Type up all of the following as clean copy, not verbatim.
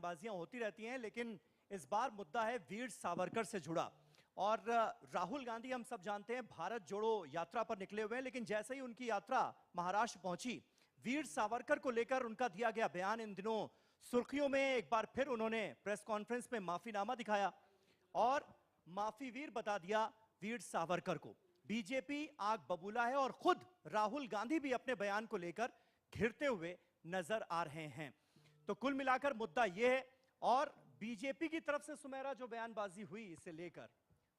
बाजियां होती रहती हैं, लेकिन इस बार मुद्दा है वीर सावरकर से जुड़ा। और राहुल गांधी हम सब जानते हैं भारत जोड़ो यात्रा पर निकले हुए हैं, लेकिन जैसे ही उनकी यात्रा महाराष्ट्र पहुंची, वीर सावरकर को लेकर उनका दिया गया बयान इन दिनों सुर्खियों में। एक बार फिर उन्होंने प्रेस कॉन्फ्रेंस में माफीनामा दिखाया और माफी वीर बता दिया वीर सावरकर को। बीजेपी आग बबूला है और खुद राहुल गांधी भी अपने बयान को लेकर घिरते हुए नजर आ रहे हैं। तो कुल मिलाकर मुद्दा यह है, और बीजेपी की तरफ से सुमेरा जो बयानबाजी हुई इसे लेकर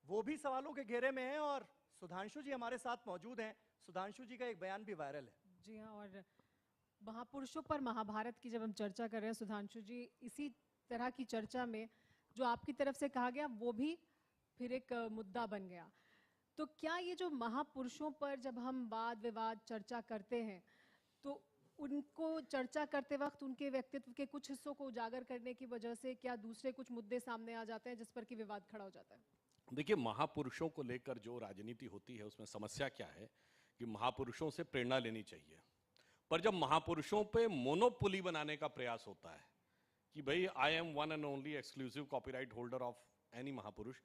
वो भी सवालों के घेरे में है। और सुधांशु जी हमारे साथ मौजूद हैं। सुधांशु जी का एक बयान भी वायरल है। जी हाँ, और महापुरुषों पर महाभारत की जब हम चर्चा कर रहे हैं सुधांशु जी, इसी तरह की चर्चा में जो आपकी तरफ से कहा गया वो भी फिर एक मुद्दा बन गया। तो क्या ये जो महापुरुषों पर जब हम वाद विवाद चर्चा करते हैं तो उनको चर्चा करते वक्त उनके व्यक्तित्व के कुछ हिस्सों को उजागर करने की वजह से क्या दूसरे कुछ मुद्दे सामने आ जाते हैं जिस पर कि विवाद खड़ा हो जाता है? देखिए, महापुरुषों को लेकर जो राजनीति होती है उसमें समस्या क्या है कि महापुरुषों से प्रेरणा लेनी चाहिए, पर जब महापुरुषों पे मोनोपोली बनाने का प्रयास होता है कि भाई I am one and only exclusive copyright holder of any महापुरुष,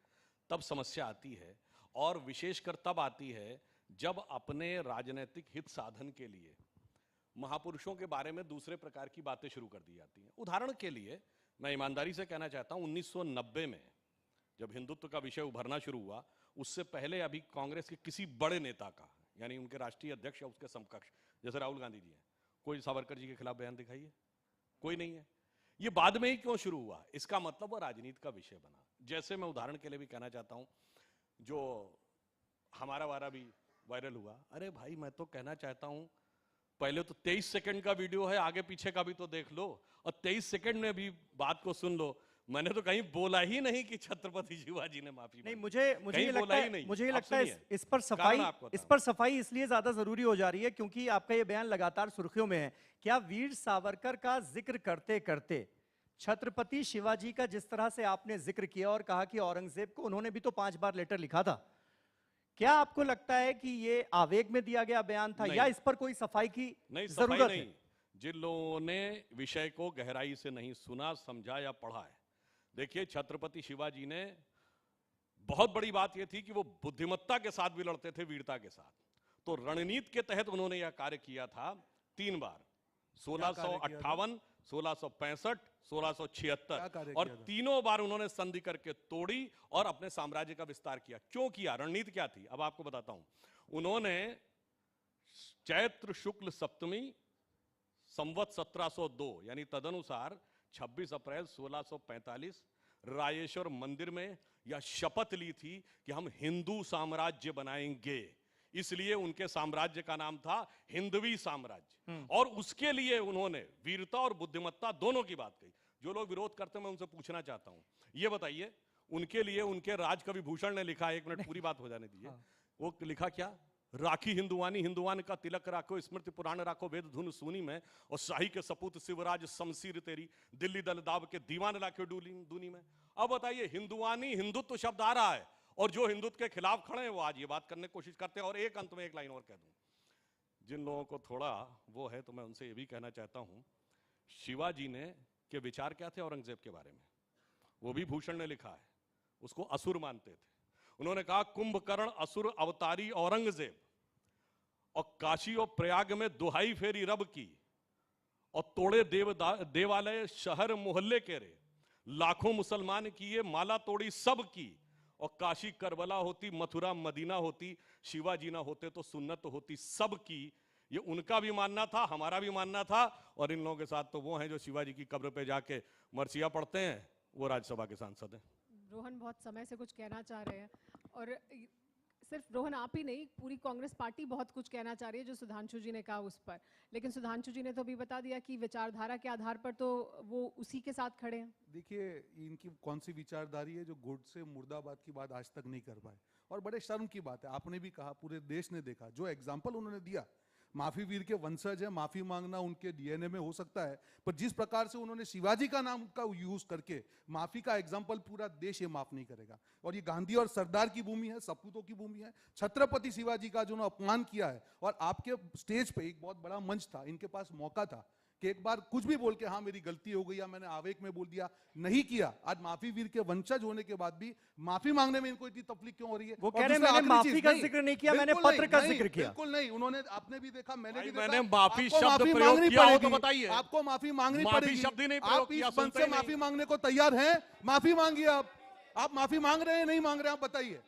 तब समस्या आती है। और विशेषकर तब आती है जब अपने राजनीतिक हित साधन के लिए महापुरुषों के बारे में दूसरे प्रकार की बातें शुरू कर दी जाती हैं। उदाहरण के लिए मैं ईमानदारी से कहना चाहता हूं, 1990 में जब हिंदुत्व का विषय उभरना शुरू हुआ, उससे पहले अभी कांग्रेस के किसी बड़े नेता का, यानी उनके राष्ट्रीय अध्यक्ष या उसके समकक्ष जैसे राहुल गांधी जी हैं, कोई सावरकर जी के खिलाफ बयान दिखाइए, कोई नहीं है। ये बाद में ही क्यों शुरू हुआ? इसका मतलब वो राजनीति का विषय बना। जैसे मैं उदाहरण के लिए भी कहना चाहता हूं, जो हमारा वारा भी वायरल हुआ, अरे भाई मैं तो कहना चाहता हूं पहले तो 23 सेकंड का वीडियो है, आगे पीछे का भी तो देख लो, और 23 सेकंड में भी बात को सुन लो। मैंने तो कहीं बोला ही नहीं कि छत्रपति शिवाजी ने माफी नहीं, मुझे ये लगता है इस पर सफाई इसलिए ज्यादा जरूरी हो जा रही है क्योंकि आपका ये बयान लगातार सुर्खियों में है। क्या वीर सावरकर का जिक्र करते करते छत्रपति शिवाजी का जिस तरह से आपने जिक्र किया और कहा कि औरंगजेब को उन्होंने भी तो 5 बार लेटर लिखा था, क्या आपको लगता है कि ये आवेग में दिया गया बयान था या इस पर कोई सफाई की जरूरत है? जिन लोगों ने विषय को गहराई से नहीं सुना, समझा या पढ़ा है, देखिए छत्रपति शिवाजी ने, बहुत बड़ी बात यह थी कि वो बुद्धिमत्ता के साथ भी लड़ते थे, वीरता के साथ। तो रणनीति के तहत उन्होंने यह कार्य किया था 3 बार, 1658, 1665, 1676, और तीनों बार उन्होंने संधि करके तोड़ी और अपने साम्राज्य का विस्तार किया। क्यों किया? रणनीति क्या थी, अब आपको बताता हूं। उन्होंने चैत्र शुक्ल सप्तमी संवत 1702 यानी तदनुसार 26 अप्रैल 1645 रायेश्वर मंदिर में यह शपथ ली थी कि हम हिंदू साम्राज्य बनाएंगे। इसलिए उनके साम्राज्य का नाम था हिंदवी साम्राज्य, और उसके लिए उन्होंने वीरता और बुद्धिमत्ता दोनों की बात कही। जो लोग विरोध करते हैं मैं उनसे पूछना चाहता हूं, ये बताइए, उनके लिए उनके राजकवि भूषण ने लिखा, 1 मिनट पूरी बात हो जाने दीजिए। वो लिखा क्या? राखी हिंदुवानी हिंदुवान का तिलक राखो, स्मृति पुराण राखो, वेद धुन सुनी में, और शाही के सपूत शिवराज शमशीर तेरी, दिल्ली दल दाब के दीवान राखे दूनी में। अब बताइए, हिंदुवानी, हिंदुत्व शब्द आ रहा है, और जो हिंदुत्व के खिलाफ खड़े हैं वो आज ये बात करने की कोशिश करते हैं। और एक अंत में एक लाइन और कह दूं, जिन लोगों को थोड़ा वो है तो मैं उनसे ये भी कहना चाहता हूं, शिवाजी ने के विचार क्या थे औरंगजेब के बारे में, वो भी भूषण ने लिखा है। उसको असुर मानते थे। उन्होंने कहा, कुंभकर्ण असुर अवतारी औरंगजेब, और काशी और प्रयाग में दुहाई फेरी रब की, और तोड़े देवालय शहर मोहल्ले के रे, लाखों मुसलमान किए माला तोड़ी सब की, और काशी करबला होती, मथुरा मदीना होती, शिवाजी ना होते तो सुन्नत होती सब की। ये उनका भी मानना था, हमारा भी मानना था। और इन लोगों के साथ तो वो हैं जो शिवाजी की कब्र पे जाके मरसिया पढ़ते हैं, वो राज्यसभा के सांसद हैं। रोहन बहुत समय से कुछ कहना चाह रहे हैं, और सिर्फ रोहन आप ही नहीं, पूरी कांग्रेस पार्टी बहुत कुछ कहना चाह रही है जो सुधांशु जी ने कहा उस पर। लेकिन सुधांशु जी ने तो अभी बता दिया कि विचारधारा के आधार पर तो वो उसी के साथ खड़े हैं। देखिए, इनकी कौन सी विचारधारी है जो गोडसे मुर्दाबाद की बात आज तक नहीं कर पाए, और बड़े शर्म की बात है। आपने भी कहा, पूरे देश ने देखा, जो एग्जाम्पल उन्होंने दिया, माफी वीर के वंशज है, माफी मांगना उनके डीएनए में हो सकता है, पर जिस प्रकार से उन्होंने शिवाजी का नाम का यूज करके माफी का एग्जाम्पल, पूरा देश ये माफ नहीं करेगा। और ये गांधी और सरदार की भूमि है, सपूतों की भूमि है। छत्रपति शिवाजी का जो अपमान किया है, और आपके स्टेज पे एक बहुत बड़ा मंच था, इनके पास मौका था कि एक बार कुछ भी बोल के हाँ मेरी गलती हो गई या मैंने आवेग में बोल दिया, नहीं किया। आज माफी वीर के वंशज होने के बाद भी माफी मांगने में इनको इतनी तकलीफ क्यों हो रही है? वो और कह रहे हैं दूसरा मैंने आखिरी माफी चीज, का नहीं, जिक्र नहीं किया, मैंने बिल्कुल पत्र का नहीं, जिक्र किया। बिल्कुल नहीं। उन्होंने, आपने भी देखा, मैंने भी देखा, मैंने माफी आपको शब्द माफी प्रयोग मांगनी किया हो तो पड़ेगी। बताइए। आपको माफी मांगनी माफी पड़ेगी। शब्द ही नहीं प्रयोग आप किया, इस मंच सुनते से ही नहीं। माफी मांगने को तैयार हैं? माफी मांगिए। आप माफी मांग रहे हैं, नहीं मांग रहे हैं, आप बताइए।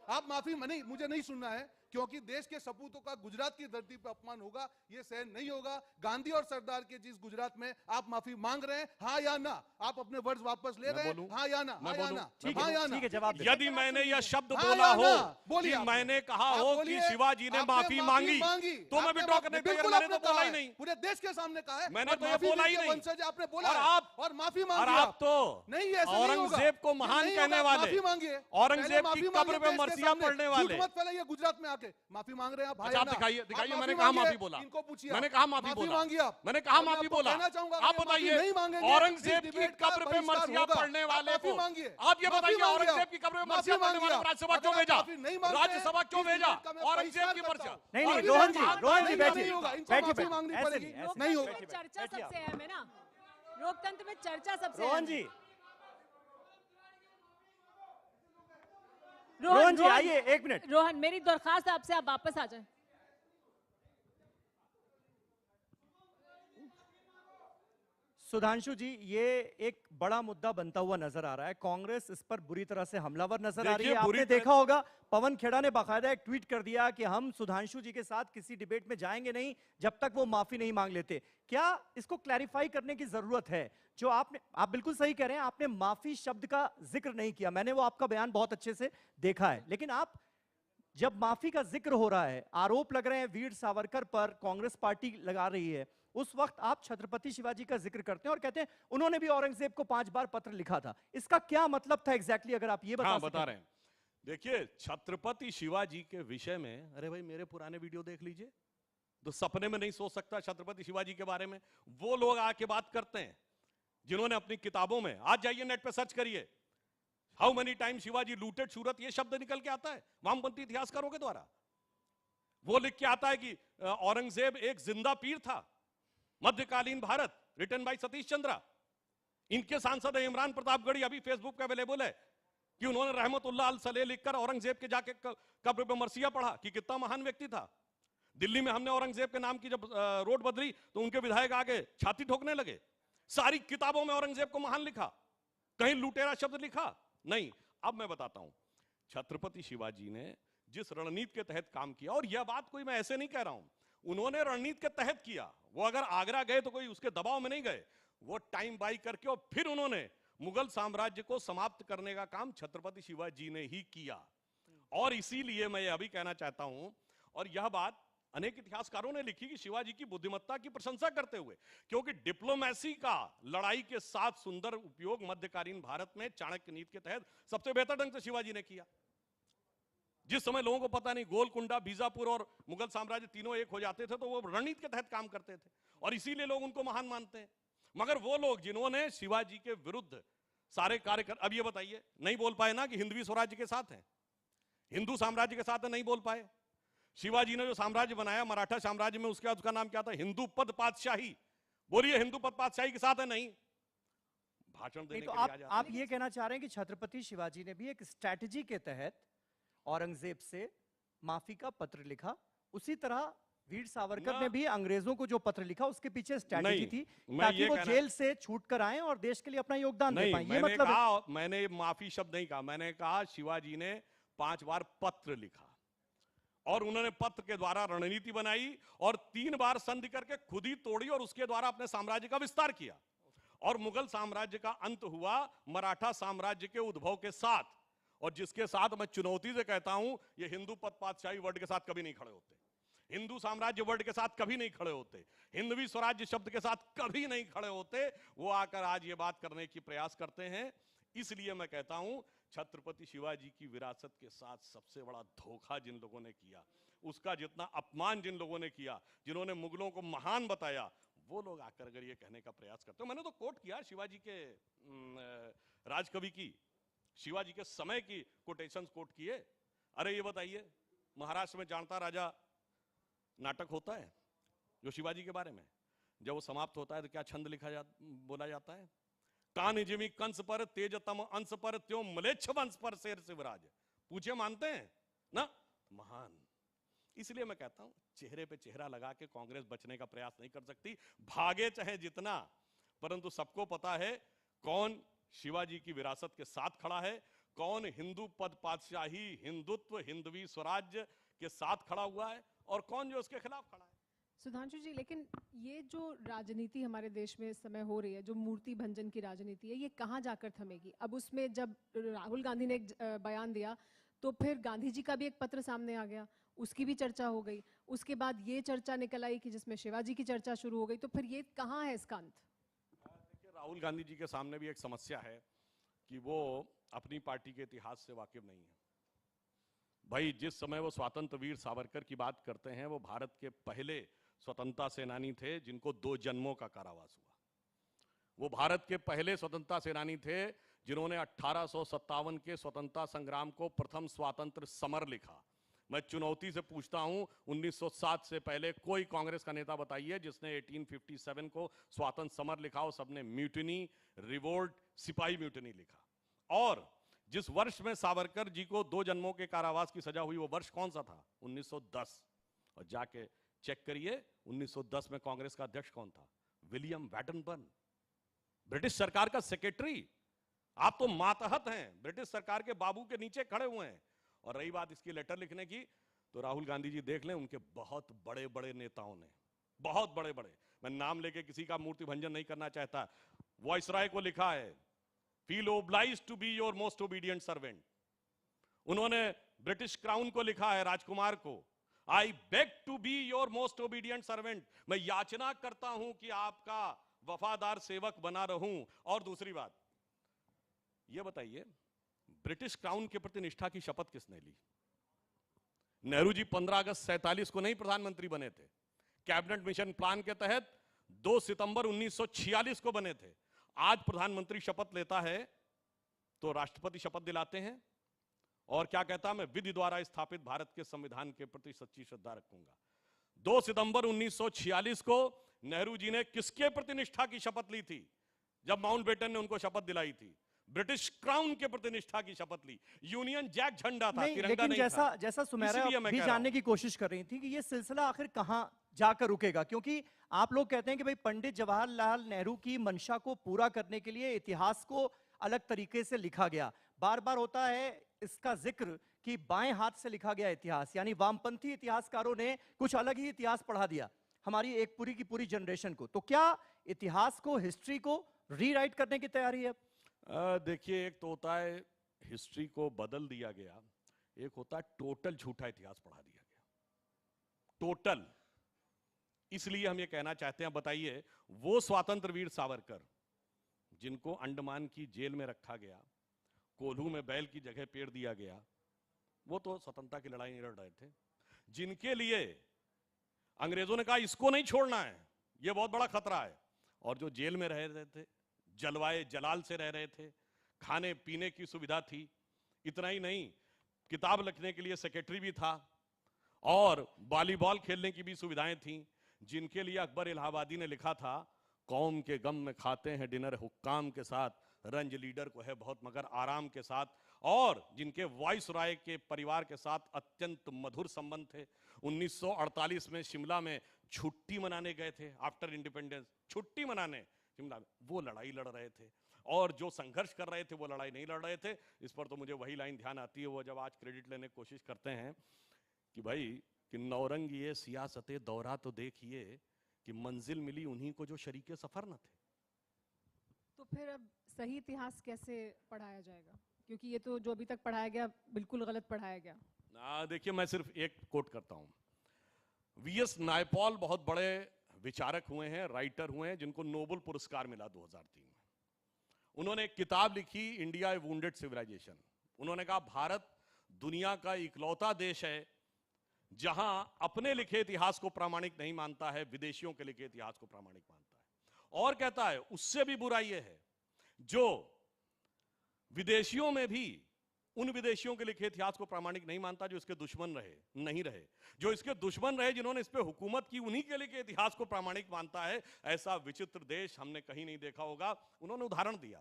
आप माफी नहीं, मुझे नहीं सुनना है, क्योंकि देश के सपूतों का गुजरात की धरती पर अपमान होगा, ये सहन नहीं होगा। गांधी और सरदार के जिस गुजरात में आप माफी मांग रहे हैं, हाँ या ना? आप अपने वर्ड्स वापस ले रहे हैं, हाँ या ना? हाँ या ना? ठीक हाँ या है, ना? ठीक है, जवाब दे। यदि मैंने यह शब्द हाँ बोला या हो ना? बोलिए कि आपने। मैंने कहा आप हो कि बोलिए, शिवाजी ने आपने माफी मांगी तो मैं आपने विड्रॉ करने को तैयार, बिल्कुल मैंने आपने तो बोला कहा ही है। नहीं। पूरे देश के सामने कहा है। मैंने और तो ये माफी बोला ही वीर के नहीं। वंशज आपने बोला और है, आप- और माफी और मांगी आप तो नहीं, ऐसा नहीं होगा। औरंगजेब को ये महान नहीं कहने होगा, वाले, माफी मांगिए। औरंगजेब पहले की माफी कब्र मांगिए पे देश के मरसिया सामने। पढ़ने झूठ वाले। मत फैलाइए, गुजरात में आके माफी मांग रहे हैं आप। अच्छा, आप दिखाइए, मैंने कहा माफी बोला। इनको पूछिए, मैंने कहा माफी बोला। मांगिए आप। मैंने कहा और मैं माफी आपको बोला। कहना चाहूंगा, आप अगर माफी बताइए, नहीं मांगेंगे, औरंगजेब इस की डिबेट का कब्र पे बहिष्कार मरसिया होगा। पढ़ने आप वाले माफी को मांगिए। आप ये माफी बताइए, मांगिए औरंगजेब आप। की कब्र पे माफी मरसिया पढ़ने वाले मांगिए को आप। राज्यसभा क्यों अगर आप भेजा? माफी नहीं मांगते हैं, राज्यसभा क्यों इस भेजा? डिबेट का मैं औरंगजेब बहिष्कार की करता मरसिया। हूं। नहीं, और नहीं, भी रोहन जी, नहीं रोहन जी, होगा, बैठिए। नहीं होगा, इनको बैठिए, माफी बैठिए, मांगनी ऐसे पड़ेगी। नहीं, ऐसे नहीं लोकतंत्र होगा। में चर्चा बैठिए सबसे अहम है ना, लोकतंत्र में चर्चा सबसे रोहन अहम जी, है। रोहन जी, आइए, एक मिनट। रोहन, मेरी दरखास्त है आपसे, आप वापस आ जाएं। सुधांशु जी, ये एक बड़ा मुद्दा बनता हुआ नजर आ रहा है। कांग्रेस इस पर बुरी तरह से हमलावर नजर आ रही है। देखिए, बुरी आपने तरह- देखा होगा, पवन खेड़ा ने बाकायदा एक ट्वीट कर दिया कि हम सुधांशु जी के साथ किसी डिबेट में जाएंगे नहीं जब तक वो माफी नहीं मांग लेते। क्या इसको क्लैरिफाई करने की जरूरत है? जो आप बिल्कुल सही कह रहे हैं, आपने माफी शब्द का जिक्र नहीं किया, मैंने वो आपका बयान बहुत अच्छे से देखा है। लेकिन आप, जब माफी का जिक्र हो रहा है, आरोप लग रहे हैं वीर सावरकर पर, कांग्रेस पार्टी लगा रही है, उस वक्त आप छत्रपति शिवाजी का जिक्र करते हैं और कहते हैं उन्होंने भी औरंगजेब को 5 बार पत्र लिखा था। इसका क्या मतलब था एग्जैक्टली, अगर आप ये बता हाँ, सकें? बता रहे हैं। देखिए, छत्रपति शिवाजी के विषय में, अरे भाई मेरे पुराने वीडियो देख लीजिए, तो सपने में नहीं सोच सकता छत्रपति शिवाजी के बारे में। वो लोग आके बात करते हैं जिन्होंने अपनी किताबों में, आज जाइए नेट पे सर्च करिए, how many time Shivaji looted Surat, ये शब्द निकल के आता है वामपंथी इतिहासकारों के द्वारा। वो लिख के आता है कि औरंगजेब एक जिंदा पीर था, मध्यकालीन भारत, रिटन बाय सतीश चंद्रा। इनके सांसद है इमरान प्रतापगढ़ी, अभी फेसबुक पे अवेलेबल है, कि उन्होंने रहमतुल्लाह अल सलेह लिखकर औरंगजेब के जाके कब्र पे मरसिया पढ़ा कि कितना महान व्यक्ति था। दिल्ली में हमने औरंगजेब के नाम की जब रोड बदली तो उनके विधायक आगे छाती ठोकने लगे। सारी किताबों में औरंगजेब को महान लिखा, कहीं लुटेरा शब्द लिखा नहीं। अब मैं बताता हूं, छत्रपति शिवाजी ने जिस रणनीति के तहत काम किया, और यह बात कोई मैं ऐसे नहीं कह रहा हूं, उन्होंने रणनीति के तहत किया। वो अगर आगरा गए तो कोई उसके दबाव में नहीं गए, वो टाइम बाई करके, और फिर उन्होंने मुगल साम्राज्य को समाप्त करने का काम छत्रपति शिवाजी ने ही किया। और इसीलिए मैं ये अभी कहना चाहता हूं, और यह बात अनेक इतिहासकारों ने लिखी कि शिवाजी की बुद्धिमत्ता की प्रशंसा करते हुए, क्योंकि डिप्लोमेसी का लड़ाई के साथ सुंदर उपयोग मध्यकालीन भारत में चाणक्य नीति के तहत सबसे बेहतर ढंग से शिवाजी ने किया। जिस समय लोगों को पता नहीं गोलकुंडा, बीजापुर और मुगल साम्राज्य तीनों एक हो जाते थे, तो वो रणनीति के तहत काम करते थे, और इसीलिए लोग उनको महान मानते हैं। मगर वो लोग जिन्होंने शिवाजी के विरुद्ध सारे कार्य कर, अब ये बताइए, नहीं बोल पाए ना कि हिंदवी स्वराज्य के साथ है, हिंदू साम्राज्य के साथ है, नहीं बोल पाए। शिवाजी ने जो साम्राज्य बनाया मराठा साम्राज्य में, उसके बाद उसका नाम क्या था? हिंदू पद पातशाही। बोलिए, हिंदू पद पातशाही के साथ है? नहीं। भाषण देने तो के लिए आ जाते आप ये कहना चाह रहे हैं कि छत्रपति शिवाजी ने भी एक स्ट्रैटेजी के तहत औरंगजेब से माफी का पत्र लिखा, उसी तरह वीर सावरकर ने भी अंग्रेजों को जो पत्र लिखा उसके पीछे स्ट्रैटेजी थी ताकि वो जेल से छूट कर आए और देश के लिए अपना योगदान दे पाए। ये मतलब है? मैंने माफी शब्द नहीं कहा, मैंने कहा शिवाजी ने 5 बार पत्र लिखा, और उन्होंने पत्र के द्वारा रणनीति बनाई, और 3 बार संधि करके खुद ही तोड़ी, और उसके द्वारा अपने साम्राज्य का विस्तार किया। और मुगल साम्राज्य का अंत हुआ मराठा साम्राज्य के उद्भव के साथ, और जिसके साथ मैं चुनौती से कहता हूं, ये हिंदू पद पातशाही वर्ड के साथ कभी नहीं खड़े होते, हिंदू साम्राज्य वर्ड के साथ कभी नहीं खड़े होते, हिंदवी स्वराज्य शब्द के साथ कभी नहीं खड़े होते। वो आकर आज ये बात करने की प्रयास करते हैं। इसलिए मैं कहता हूं, छत्रपति शिवाजी की विरासत के साथ सबसे बड़ा धोखा जिन लोगों ने किया, उसका जितना अपमान जिन लोगों ने किया, जिन्होंने मुगलों को महान बताया, वो लोग आकर अगर ये कहने का प्रयास करते हो, मैंने तो कोट किया शिवाजी के राजकवि की, शिवाजी के समय की कोटेशंस कोट किए। अरे ये बताइए, महाराष्ट्र में जानता राजा नाटक होता है जो शिवाजी के बारे में, जब वो समाप्त होता है तो क्या छंद बोला जाता है? कान जिमी कंस पर तेजतम अंश पर त्यों मलेच्छ वंश पर शेर शिवराज। पूछे मानते हैं ना? महान। इसलिए मैं कहता हूं चेहरे पे चेहरा लगा के कांग्रेस बचने का प्रयास नहीं कर सकती, भागे चाहे जितना, परंतु सबको पता है कौन शिवाजी की विरासत के साथ खड़ा है, कौन हिंदू पद पातशाही, हिंदुत्व, हिंदवी स्वराज्य के साथ खड़ा हुआ है और कौन जो उसके खिलाफ खड़ा है। सुधांशु जी, लेकिन ये जो राजनीति हमारे देश में इस समय हो रही है, जो मूर्ति भंजन की राजनीति है, ये कहाँ जाकर थमेगी? अब उसमें जब राहुल गांधी ने एक बयान दिया तो फिर गांधी जी का भी एक पत्र सामने आ गया, उसकी भी चर्चा हो गई, उसके बाद ये चर्चा निकल आई कि जिसमें शिवाजी की चर्चा शुरू हो गई, तो फिर ये कहाँ है इसका अंत? देखिए, राहुल गांधी जी के सामने भी एक समस्या है कि वो अपनी पार्टी के इतिहास से वाकिफ नहीं है। भाई, जिस समय वो स्वतंत्र वीर सावरकर की बात करते हैं, वो भारत के पहले स्वतंत्रता सेनानी थे जिनको 2 जन्मों का कारावास हुआ। वो भारत के पहले स्वतंत्रता सेनानी थे जिन्होंने 1857 के स्वतंत्रता संग्राम को प्रथम स्वातंत्र समर लिखा। मैं चुनौती से पूछता हूं, 1907 से पहले कोई कांग्रेस का नेता बताइए जिसने 1857 को स्वातंत्र समर लिखा हो। सबने म्यूटिनी, रिवोल्ट, सिपाही म्यूटिनी लिखा। और जिस वर्ष में सावरकर जी को 2 जन्मों के कारावास की सजा हुई, वो वर्ष कौन सा था? 1910। और जाके चेक करिए, 1910 में कांग्रेस का अध्यक्ष कौन था? विलियम वैटनबर्न, ब्रिटिश सरकार का सेक्रेटरी। आप तो मातहत हैं, ब्रिटिश सरकार के बाबू के नीचे खड़े हुए हैं। और रही बात इसकी लेटर लिखने की, तो राहुल गांधी जी देख लें, उनके बहुत बड़े बड़े नेताओं ने, बहुत बड़े बड़े, मैं नाम लेके किसी का मूर्ति भंजन नहीं करना चाहता, वायसराय को लिखा है, feel obliged to be your most obedient servant. उन्होंने ब्रिटिश क्राउन को लिखा है, राजकुमार को, I beg to be your most obedient servant, मैं याचना करता हूं कि आपका वफादार सेवक बना रहूं। और दूसरी बात, यह बताइए, ब्रिटिश क्राउन के प्रति निष्ठा की शपथ किसने ली? नेहरू जी 15 अगस्त 47 को नहीं प्रधानमंत्री बने थे, कैबिनेट मिशन प्लान के तहत 2 सितंबर 1946 को बने थे। आज प्रधानमंत्री शपथ लेता है तो राष्ट्रपति शपथ दिलाते हैं और क्या कहता, मैं विधि द्वारा स्थापित भारत के संविधान के प्रति सच्ची श्रद्धा रखूंगा। 2 सितंबर 1946 को नेहरू जी ने किसके प्रति निष्ठा की शपथ ली थी? जब माउंटबेटन ने उनको शपथ दिलाई थी, ब्रिटिश क्राउन के प्रति निष्ठा की शपथ ली। यूनियन जैक झंडा था, तिरंगा लेकिन नहीं जैसा था। जैसा सुमेरा इसलिए मैं भी कह रहा जानने की कोशिश कर रही थी कि ये सिलसिला आखिर कहां जाकर रुकेगा, क्योंकि आप लोग कहते हैं कि भाई पंडित जवाहरलाल नेहरू की मंशा को पूरा करने के लिए इतिहास को अलग तरीके से लिखा गया। बार बार होता है इसका जिक्र कि बाएं हाथ से लिखा गया इतिहास, यानी वामपंथी इतिहासकारों ने कुछ अलग ही इतिहास पढ़ा दिया हमारी एक पूरी की पूरी जनरेशन को। तो क्या इतिहास को, हिस्ट्री को रीराइट करने की तैयारी है? देखिए, एक तो होता है हिस्ट्री को बदल दिया गया, एक होता है टोटल झूठा इतिहास पढ़ा दिया गया, टोटल। इसलिए हम ये कहना चाहते हैं, बताइए, वो स्वतंत्र वीर सावरकर जिनको अंडमान की जेल में रखा गया, कोल्हू में बैल की जगह पेड़ दिया गया, वो तो स्वतंत्रता की लड़ाई नहीं लड़ रहे थे। जिनके लिए अंग्रेजों ने कहा इसको नहीं छोड़ना है, ये बहुत बड़ा खतरा है, और जो जेल में रह रहे थे, जलवाए जलाल से रह रहे थे, खाने पीने की सुविधा थी, इतना ही नहीं, किताब लिखने के लिए सेक्रेटरी भी था और वॉलीबॉल खेलने की भी सुविधाएं थी। जिनके लिए अकबर इलाहाबादी ने लिखा था, कौम के गम में खाते हैं डिनर हुक्काम के साथ, रंज लीडर को है बहुत मगर आराम के साथ, और जिनके वायसराय के परिवार के साथ अत्यंत मधुर संबंध थे। 1948 में शिमला में छुट्टी मनाने गए थे, आफ्टर इंडिपेंडेंस छुट्टी मनाने शिमला में, वो लड़ाई लड़ रहे थे, और जो संघर्ष कर रहे थे वो लड़ाई नहीं लड़ रहे थे। इस पर तो मुझे वही लाइन ध्यान आती है, वो जब आज क्रेडिट लेने की कोशिश करते हैं कि भाई कि नौरंग ये सियासते दौरा तो देखिए कि मंजिल मिली उन्हीं को जो शरीके सफर न थे। तो फिर अब सही इतिहास कैसे पढ़ाया जाएगा, क्योंकि ये तो जो अभी तक पढ़ाया गया बिल्कुल गलत पढ़ाया गया। देखिए, मैं सिर्फ एक कोट करता हूं, वीएस नायपॉल बहुत बड़े विचारक हुए हैं, राइटर हुए हैं, जिनको नोबेल पुरस्कार मिला 2003 में। उन्होंने एक किताब लिखी, इंडिया ए वुंडेड सिविलाइजेशन। उन्होंने कहा भारत दुनिया का इकलौता देश है जहां अपने लिखे इतिहास को प्रामाणिक नहीं मानता है, विदेशियों के लिखे इतिहास को प्रामाणिक मानता है। और कहता है उससे भी बुरा यह है जो विदेशियों में भी उन विदेशियों के लिखे इतिहास को प्रामाणिक नहीं मानता जो इसके दुश्मन रहे, नहीं रहे। जो इसके दुश्मन रहे, जिन्होंने इस पे हुकूमत की, उन्हीं के लिखे इतिहास को प्रामाणिक मानता है। ऐसा विचित्र देश हमने कहीं नहीं देखा होगा। उन्होंने उदाहरण दिया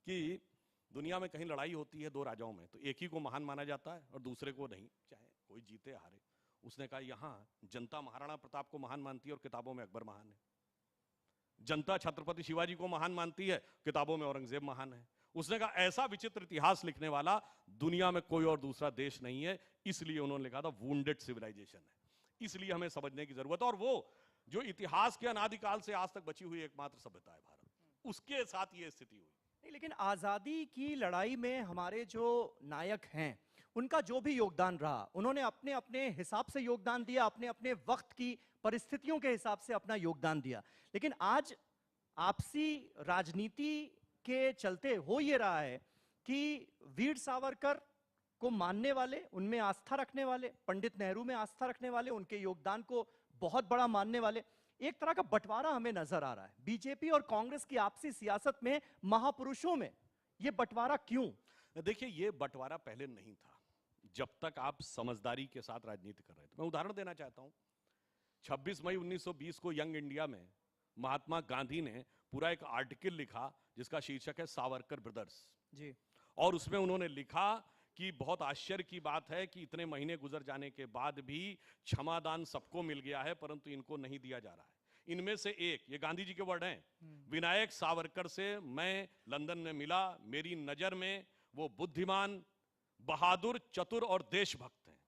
कि दुनिया में कहीं लड़ाई होती है दो राजाओं में, तो एक ही को महान माना जाता है और दूसरे को नहीं, चाहे कोई जीते हारे। उसने कहा यहां जनता महाराणा प्रताप को महान मानती है और किताबों में अकबर महान है। जनता छत्रपति शिवाजी को महान मानती है, किताबों में औरंगजेब महान है। उसने कहा ऐसा विचित्र इतिहास लिखने वाला दुनिया में कोई और दूसरा देश नहीं है। इसलिए उन्होंने लिखा था वुंडेड सिविलाइजेशन है, इसलिए हमें समझने की जरूरत है। और वो जो इतिहास के अनादिकाल से आज तक बची हुई एकमात्र सभ्यता है भारत, उसके साथ ये स्थिति हुई। नहीं, लेकिन आजादी की लड़ाई में हमारे जो नायक हैं, उनका जो भी योगदान रहा, उन्होंने अपने अपने हिसाब से योगदान दिया, अपने अपने वक्त की परिस्थितियों के हिसाब से अपना योगदान दिया। लेकिन आज आपसी राजनीति के चलते हो ये रहा है कि वीर सावरकर को मानने वाले, उनमें आस्था रखने वाले, पंडित नेहरू में आस्था रखने वाले, उनके योगदान को बहुत बड़ा मानने वाले, एक तरह का बंटवारा हमें नजर आ रहा है। बीजेपी और कांग्रेस की आपसी सियासत में, महापुरुषों में ये बंटवारा क्यों? देखिए, ये बंटवारा पहले नहीं था जब तक आप समझदारी के साथ राजनीति कर रहे थे। मैं उदाहरण देना चाहता हूं। 26 मई 1920 को यंग इंडिया में महात्मा गांधी ने पूरा एक आर्टिकल लिखा जिसका शीर्षक है सावरकर ब्रदर्स जी। और उसमें उन्होंने लिखा कि बहुत आश्चर्य की बात है कि इतने महीने गुजर जाने के बाद भी क्षमादान सबको मिल गया है, परंतु इनको नहीं दिया जा रहा है। इनमें से एक, ये गांधी जी के वर्ड हैं, विनायक सावरकर से मैं लंदन में मिला, मेरी नजर में वो बुद्धिमान, बहादुर, चतुर और देशभक्त हैं।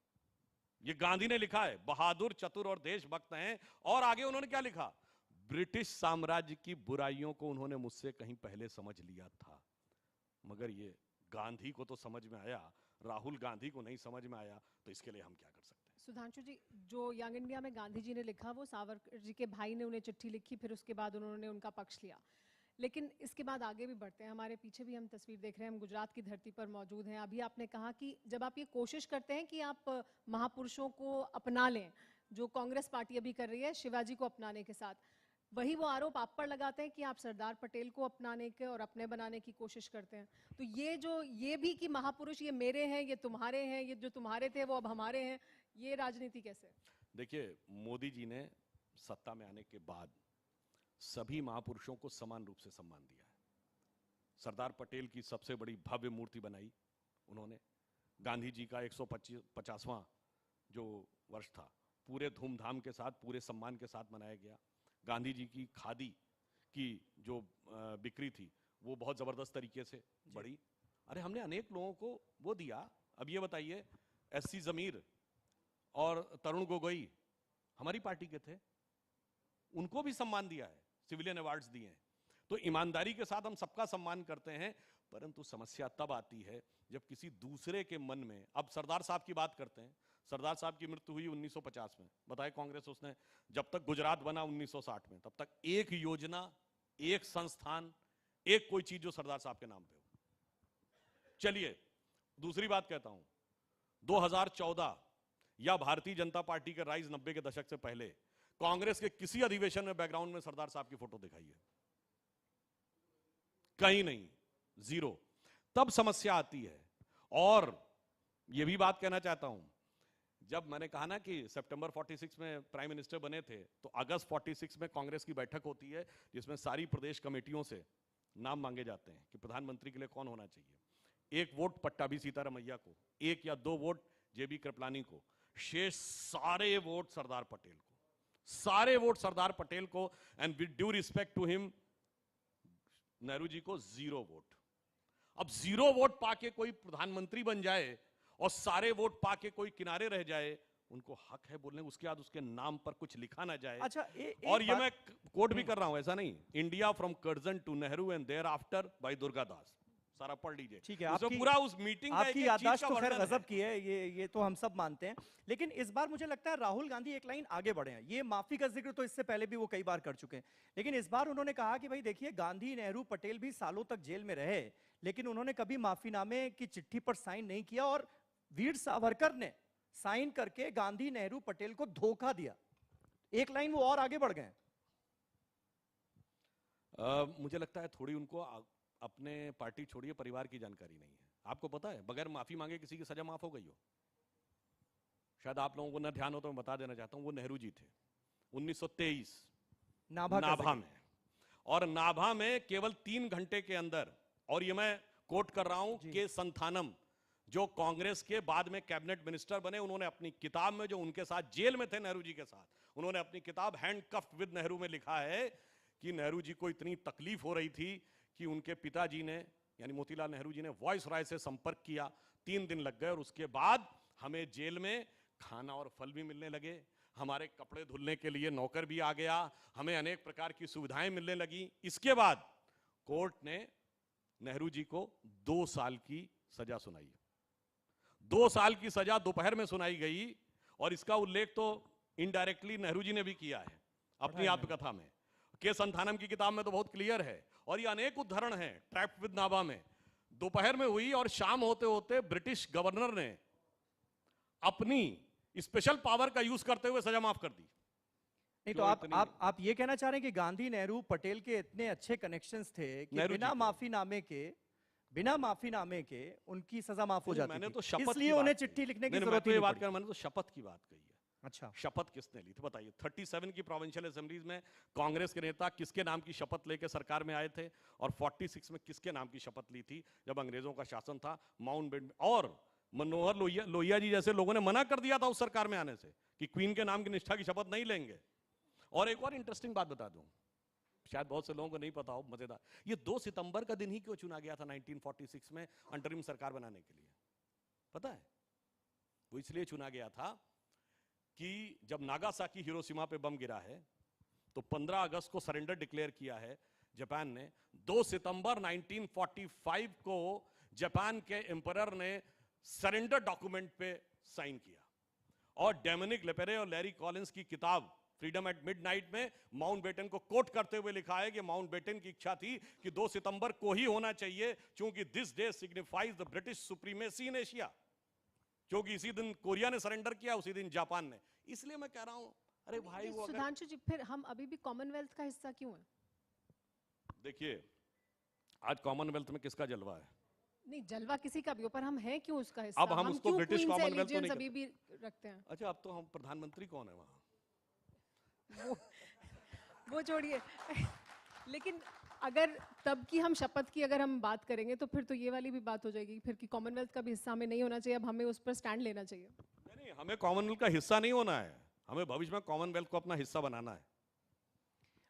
ये गांधी ने लिखा है, बहादुर, चतुर और देशभक्त हैं। और आगे उन्होंने क्या लिखा, ब्रिटिश साम्राज्य की बुराइयों को उन्होंने मुझसे कहीं पहले समझ लिया था। मगर ये गांधी को तो समझ में आया, राहुल गांधी को नहीं समझ में आया, तो इसके लिए हम क्या कर सकते हैं? सुधांशु जी, जो यंग इंडिया में गांधी जी ने लिखा, वो सावरकर जी के भाई ने उन्हें चिट्ठी लिखी, फिर उसके बाद उन्होंने उनका पक्ष लिया। लेकिन इसके बाद आगे भी बढ़ते हैं। हमारे पीछे भी हम तस्वीर देख रहे हैं, हम गुजरात की धरती पर मौजूद हैं। अभी आपने कहा कि जब आप ये कोशिश करते हैं कि आप महापुरुषों को अपना लें, जो कांग्रेस पार्टी अभी कर रही है शिवाजी को अपनाने के साथ, वही वो आरोप आप पर लगाते हैं कि आप सरदार पटेल को अपनाने के और अपने बनाने की कोशिश करते हैं। तो ये भी कि महापुरुष ये मेरे हैं, ये तुम्हारे हैं, ये जो तुम्हारे थे वो अब हमारे हैं, ये राजनीति कैसे? देखिए, मोदी जी ने सत्ता में आने के बाद सभी महापुरुषों को समान रूप से सम्मान दिया है। सरदार पटेल की सबसे बड़ी भव्य मूर्ति बनाई उन्होंने। गांधी जी का 150वां जो वर्ष था, पूरे धूमधाम के साथ, पूरे सम्मान के साथ मनाया गया। गांधी जी की खादी की जो बिक्री थी वो बहुत जबरदस्त तरीके से बढ़ी। अरे हमने अनेक लोगों को वो दिया। अब ये बताइए, एससी जमीर और तरुण गोगोई हमारी पार्टी के थे, उनको भी सम्मान दिया है, सिविलियन अवार्ड्स दिए हैं। तो ईमानदारी के साथ हम सबका सम्मान करते हैं, परंतु समस्या तब आती है जब किसी दूसरे के मन में, अब सरदार साहब की बात करते हैं। सरदार साहब की मृत्यु हुई 1950 में, बताए कांग्रेस उसने, जब तक गुजरात बना 1960 में, तब तक एक योजना, एक संस्थान, एक कोई चीज जो सरदार साहब के नाम पे हो। चलिए दूसरी बात कहता हूं, 2014 या भारतीय जनता पार्टी के राइज 90 के दशक से पहले कांग्रेस के किसी अधिवेशन में बैकग्राउंड में सरदार साहब की फोटो दिखाइए, कहीं नहीं, जीरो। तब समस्या आती है। और यह भी बात कहना चाहता हूं, जब मैंने कहा ना कि सितंबर 46 में प्राइम मिनिस्टर बने थे, तो अगस्त 46 में कांग्रेस की बैठक होती है जिसमें सारी प्रदेश कमेटियों से नाम मांगे जाते हैं कि प्रधानमंत्री के लिए कौन होना चाहिए। एक वोट पट्टाभी सीतारमैया को, एक या दो वोट जेबी कृपलानी को, शेष सारे वोट सरदार पटेल को, सारे वोट सरदार पटेल को। And with due respect to him, Nehru ji को 0 वोट। अब 0 वोट पाके कोई प्रधानमंत्री बन जाए और सारे वोट पाके कोई किनारे रह जाए, उनको हक है बोलने, उसके बाद उसके नाम पर कुछ लिखा ना जाए। अच्छा, और ये मैं कोट भी कर रहा हूं, ऐसा नहीं, India from Curzon to Nehru and thereafter by Durgadas, सारा पढ़ लीजिए। ठीक है, आपकी पूरा उस मीटिंग का आपकी याददाश्त तो खैर गजब की है, ये तो हम सब मानते हैं। लेकिन इस बार मुझे लगता है राहुल गांधी एक लाइन आगे बढ़े हैं। ये माफी का जिक्र तो इससे पहले भी वो कई बार कर चुके हैं, लेकिन इस बार उन्होंने कहा कि भाई देखिए, गांधी, नेहरू, पटेल भी सालों तक जेल में रहे, लेकिन उन्होंने कभी माफीनामे की चिट्ठी पर साइन नहीं किया, और वीर सावरकर ने साइन करके गांधी, नेहरू, पटेल को धोखा दिया। एक लाइन वो और आगे बढ़ गए। मुझे लगता है थोड़ी उनको अपने पार्टी छोड़िए, परिवार की जानकारी नहीं है। आपको पता है बगैर माफी मांगे किसी की सजा माफ हो गई हो? शायद आप लोगों को न ध्यान हो तो मैं बता देना चाहता हूं, वो नेहरू जी थे 1923 नाभा का नाभा जिक्र। में। और नाभा में केवल 3 घंटे के अंदर, और ये मैं कोट कर रहा हूं के संथानम, जो कांग्रेस के बाद में कैबिनेट मिनिस्टर बने, उन्होंने अपनी किताब में, जो उनके साथ जेल में थे नेहरू जी के साथ, उन्होंने अपनी किताब हैंडकफ्ड विद नेहरू में लिखा है कि नेहरू जी को इतनी तकलीफ हो रही थी कि उनके पिताजी ने, यानी मोतीलाल नेहरू जी ने वॉइस रॉय से संपर्क किया, 3 दिन लग गए, और उसके बाद हमें जेल में खाना और फल भी मिलने लगे, हमारे कपड़े धुलने के लिए नौकर भी आ गया, हमें अनेक प्रकार की सुविधाएं मिलने लगी। इसके बाद कोर्ट ने नेहरू जी को 2 साल की सजा सुनाई। 2 साल की सजा दोपहर में सुनाई गई, और इसका उल्लेख तो इनडायरेक्टली नेहरू जी ने भी किया है अपनी आत्मकथा में। के संथानम की किताब में तो बहुत क्लियर है, और ये अनेक उदाहरण हैं। ट्रैप्ड विद नाभा में दोपहर में हुई, और शाम होते होते ब्रिटिश गवर्नर ने अपनी स्पेशल पावर का यूज करते हुए सजा माफ कर दी। नहीं तो आप ये कहना चाह रहे हैं कि गांधी नेहरू पटेल के इतने अच्छे कनेक्शंस थे कि नेहरू जी बिना के। माफीनामे के उनकी सजा माफ हो जाती मैंने थी। तो शपथ इसलिए की उन्हें बात चिट्ठी कही। लिखने की नहीं, जरूरत मैं तो ही ये नहीं बात पड़ी। कर, मैंने तो शपथ की बात कही है। अच्छा, शपथ किसने ली थी बताइए? 37 की प्रोविंशियल असेंबलीज में कांग्रेस के नेता किसके नाम की शपथ लेकर सरकार में आए थे, और 46 में किसके नाम की शपथ ली थी जब अंग्रेजों का शासन था माउंटबेटन? और मनोहर लोहिया जी जैसे लोगों ने मना कर दिया था उस सरकार में आने से कि क्वीन के नाम की निष्ठा की शपथ नहीं लेंगे। और एक और इंटरेस्टिंग बात बता दूं, शायद बहुत से लोगों को नहीं पता हो, मजेदार, ये 2 सितंबर का दिन ही क्यों चुना गया था 1946 में अंतरिम सरकार बनाने के लिए? पता है? वो इसलिए चुना गया था कि जब नागासाकी हिरोशिमा पे बम गिरा है, तो 15 अगस्त को सरेंडर डिक्लेयर किया है जापान ने। 2 सितंबर 1945 को जापान के एम्परर ने सरेंडर डॉक्यूमेंट पे साइन किया, और डोमिनिक लेपेरे और लैरी कॉलिंस की किताब फ्रीडम एट मिडनाइट में माउंटबेटन को कोट करते हुए लिखा है कि माउंटबेटन की इच्छा थी कि 2 सितंबर को ही होना चाहिए, क्योंकि this day signifies the British supremacy in Asia, क्योंकि इसी दिन कोरिया ने सरेंडर किया, उसी दिन जापान ने। इसलिए मैं कह रहा हूं, अरे भाई वो अगर, सुधांशु जी, फिर हम अभी भी कॉमनवेल्थ का हिस्सा क्यों हैं? देखिए आज कॉमनवेल्थ में किसका जलवा है? नहीं, जलवा किसी का भी हो, पर हम हैं क्यों उसका हिस्सा? अब हम उसको क्यों ब्रिटिश Queen's कॉमनवेल्थ तो नहीं allegiance अभी भी रखते हैं? अच्छा, अब तो हम प्रधानमंत्री कौन है वहां? वो छोड़िए। लेकिन अगर तब की हम शपथ की अगर हम बात करेंगे, तो फिर तो ये वाली भी बात हो जाएगी फिर कि कॉमनवेल्थ का भी हिस्सा हमें नहीं होना चाहिए, अब हमें उस पर स्टैंड लेना चाहिए। नहीं, हमें कॉमनवेल्थ का हिस्सा नहीं होना है, हमें भविष्य में कॉमनवेल्थ को अपना हिस्सा बनाना है।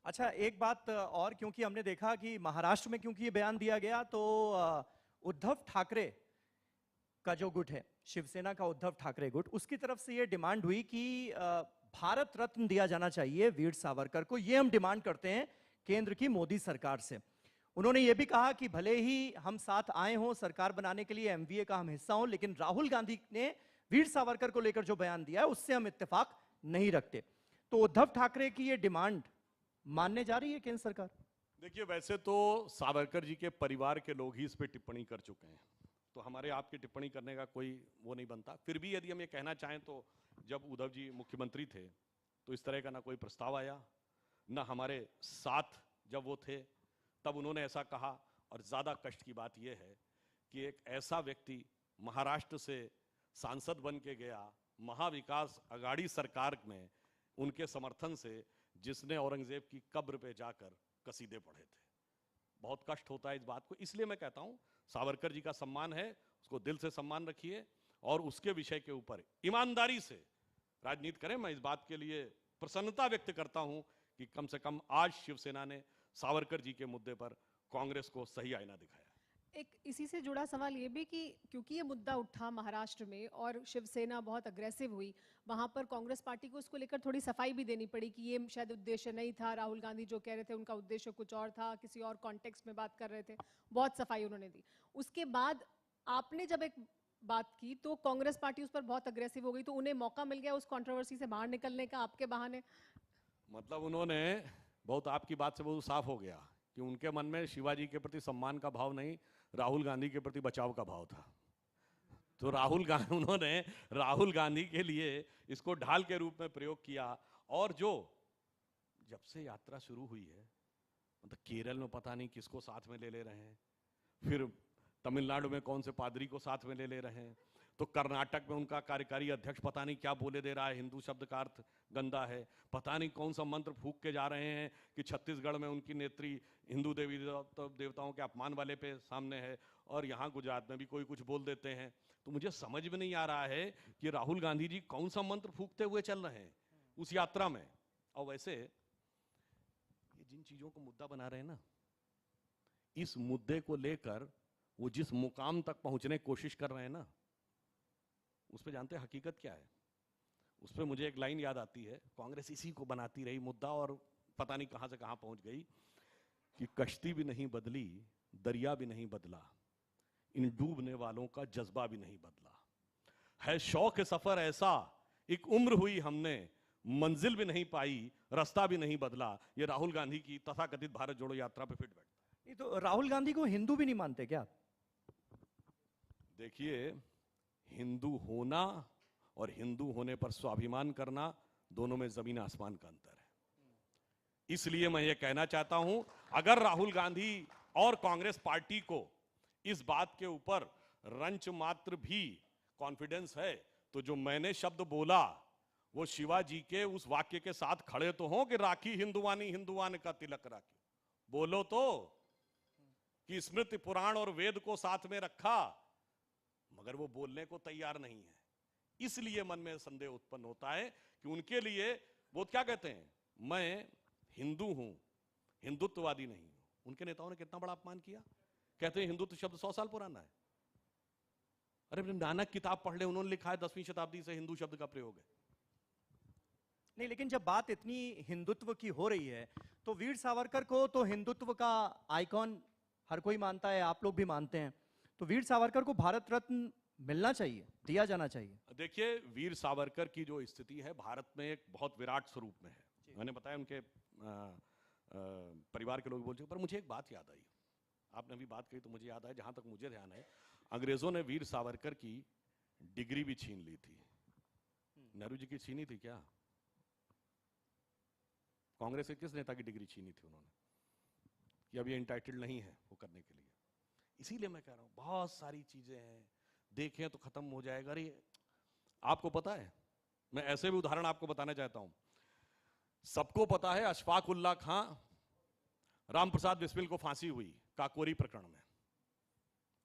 अच्छा, एक बात और, क्योंकि हमने देखा कि महाराष्ट्र में क्योंकि ये बयान दिया गया, तो उद्धव ठाकरे का जो गुट है, शिवसेना का उद्धव ठाकरे गुट, उसकी तरफ से ये डिमांड हुई कि भारत रत्न दिया जाना चाहिए वीर सावरकर को। ये हम डिमांड करते हैं केंद्र की मोदी सरकार से। उन्होंने ये भी कहा कि भले ही हम साथ आए हों सरकार बनाने के लिए, एमवीए का हम हिस्सा हों, लेकिन राहुल गांधी ने वीर सावरकर को लेकर जो बयान दिया है उससे हम इत्तेफाक नहीं रखते। तो उद्धव ठाकरे की ये डिमांड मानने जा रही है केंद्र सरकार? देखिए, वैसे तो सावरकर जी के परिवार के लोग ही इस पे टिप्पणी कर चुके हैं, तो हमारे आपकी टिप्पणी करने का कोई वो नहीं बनता। फिर भी यदि हम ये कहना चाहें, तो जब उद्धव जी मुख्यमंत्री थे तो इस तरह का ना कोई प्रस्ताव आया, ना हमारे साथ जब वो थे तब उन्होंने ऐसा कहा। और ज्यादा कष्ट की बात यह है कि एक ऐसा व्यक्ति महाराष्ट्र से सांसद बन के गया महाविकास अघाड़ी सरकार में उनके समर्थन से, जिसने औरंगजेब की कब्र पे जाकर कसीदे पढ़े थे। बहुत कष्ट होता है इस बात को। इसलिए मैं कहता हूं, सावरकर जी का सम्मान है, उसको दिल से सम्मान रखिए और उसके विषय के ऊपर ईमानदारी से राजनीति करें। मैं इस बात के लिए प्रसन्नता व्यक्त करता हूं कि कम से कम आज शिवसेना ने सावरकर जी के मुद्दे पर कांग्रेस को सही आईना दिखाया। एक इसी से जुड़ा सवाल ये भी कि क्योंकि ये मुद्दा उठा महाराष्ट्र में और शिवसेना बहुत अग्रेसिव हुई, वहां पर कांग्रेस पार्टी को उसको लेकर थोड़ी सफाई भी देनी पड़ी कि ये शायद उद्देश्य नहीं था। राहुल गांधी जो कह रहे थे उनका उद्देश्य कुछ और था, किसी और कॉन्टेक्स्ट में बात कर रहे थे, बहुत सफाई उन्होंने दी। उसके बाद आपने जब एक बात की तो कांग्रेस पार्टी उस पर बहुत अग्रेसिव हो गई, तो उन्हें मौका मिल गया उस कंट्रोवर्सी से बाहर निकलने का आपके बहाने। मतलब उन्होंने बहुत, आपकी बात से बहुत साफ हो गया कि उनके मन में शिवाजी के प्रति सम्मान का भाव नहीं, राहुल गांधी के प्रति बचाव का भाव था। तो उन्होंने राहुल गांधी के लिए इसको ढाल के रूप में प्रयोग किया। और जो जब से यात्रा शुरू हुई है, मतलब केरल में पता नहीं किसको साथ में ले रहे हैं, फिर तमिलनाडु में कौन से पादरी को साथ में ले रहे हैं, तो कर्नाटक में उनका कार्यकारी अध्यक्ष पता नहीं क्या बोले दे रहा है, हिंदू शब्द का अर्थ गंदा है, पता नहीं कौन सा मंत्र फूंक के जा रहे हैं कि छत्तीसगढ़ में उनकी नेत्री हिंदू देवी देवताओं के अपमान वाले पे सामने है, और यहाँ गुजरात में भी कोई कुछ बोल देते हैं। तो मुझे समझ में नहीं आ रहा है कि राहुल गांधी जी कौन सा मंत्र फूंकते हुए चल रहे हैं उस यात्रा में। और वैसे ये जिन चीजों को मुद्दा बना रहे हैं ना, इस मुद्दे को लेकर वो जिस मुकाम तक पहुंचने की कोशिश कर रहे हैं ना, उस पर जानते हैं हकीकत क्या है? उस पर मुझे एक लाइन याद आती है, कांग्रेस इसी को बनाती रही मुद्दा और पता नहीं कहां से कहां पहुंच गई, कि कश्ती भी नहीं बदली, दरिया भी नहीं बदला, इन डूबने वालों का जज्बा भी नहीं बदला, है शौक सफर ऐसा, एक उम्र हुई हमने, मंजिल भी नहीं पाई, रास्ता भी नहीं बदला। ये राहुल गांधी की तथाकथित भारत जोड़ो यात्रा पे फिट बैठता है। ये तो राहुल गांधी को हिंदू भी नहीं मानते क्या? देखिए, हिंदू होना और हिंदू होने पर स्वाभिमान करना, दोनों में जमीन आसमान का अंतर है। इसलिए मैं ये कहना चाहता हूं, अगर राहुल गांधी और कांग्रेस पार्टी को इस बात के ऊपर रंच मात्र भी कॉन्फिडेंस है, तो जो मैंने शब्द बोला वो शिवाजी के उस वाक्य के साथ खड़े तो हों कि राखी हिंदुवानी हिंदुवान का तिलक राखी, बोलो तो कि स्मृति पुराण और वेद को साथ में रखा, मगर वो बोलने को तैयार नहीं है। इसलिए मन में संदेह उत्पन्न होता है कि उनके लिए वो क्या कहते हैं, मैं हिंदू हूं, हिंदुत्ववादी नहीं हूं। उनके नेताओं ने कितना बड़ा अपमान किया, कहते हैं हिंदुत्व शब्द 100 साल पुराना है। अरे नानक किताब पढ़ ले, उन्होंने लिखा है 10वीं शताब्दी से हिंदू शब्द का प्रयोग है। नहीं, लेकिन जब बात इतनी हिंदुत्व की हो रही है तो वीर सावरकर को तो हिंदुत्व का आइकॉन हर कोई मानता है, आप लोग भी मानते हैं, तो वीर सावरकर को भारत रत्न मिलना चाहिए, दिया जाना चाहिए। देखिए, वीर सावरकर की जो स्थिति है भारत में एक बहुत विराट स्वरूप में है। मैंने बताया उनके परिवार के लोग बोल चुके, पर मुझे एक बात याद आई, आपने अभी बात कही तो मुझे याद आया, जहां तक मुझे ध्यान है, अंग्रेजों ने वीर सावरकर की डिग्री भी छीन ली थी। नेहरू जी की छीनी थी क्या? कांग्रेस के किस नेता की डिग्री छीनी थी उन्होंने कि अब ये इंटाइटल्ड नहीं है वो करने के लिए? इसीलिए मैं कह रहा हूं बहुत सारी चीजें हैं, देखें तो खत्म हो जाएगा। अरे आपको पता है, मैं ऐसे भी उदाहरण आपको बताना चाहता हूं। सबको पता है अशफाक उल्लाह खां, रामप्रसाद बिस्मिल को फांसी हुई काकोरी प्रकरण में,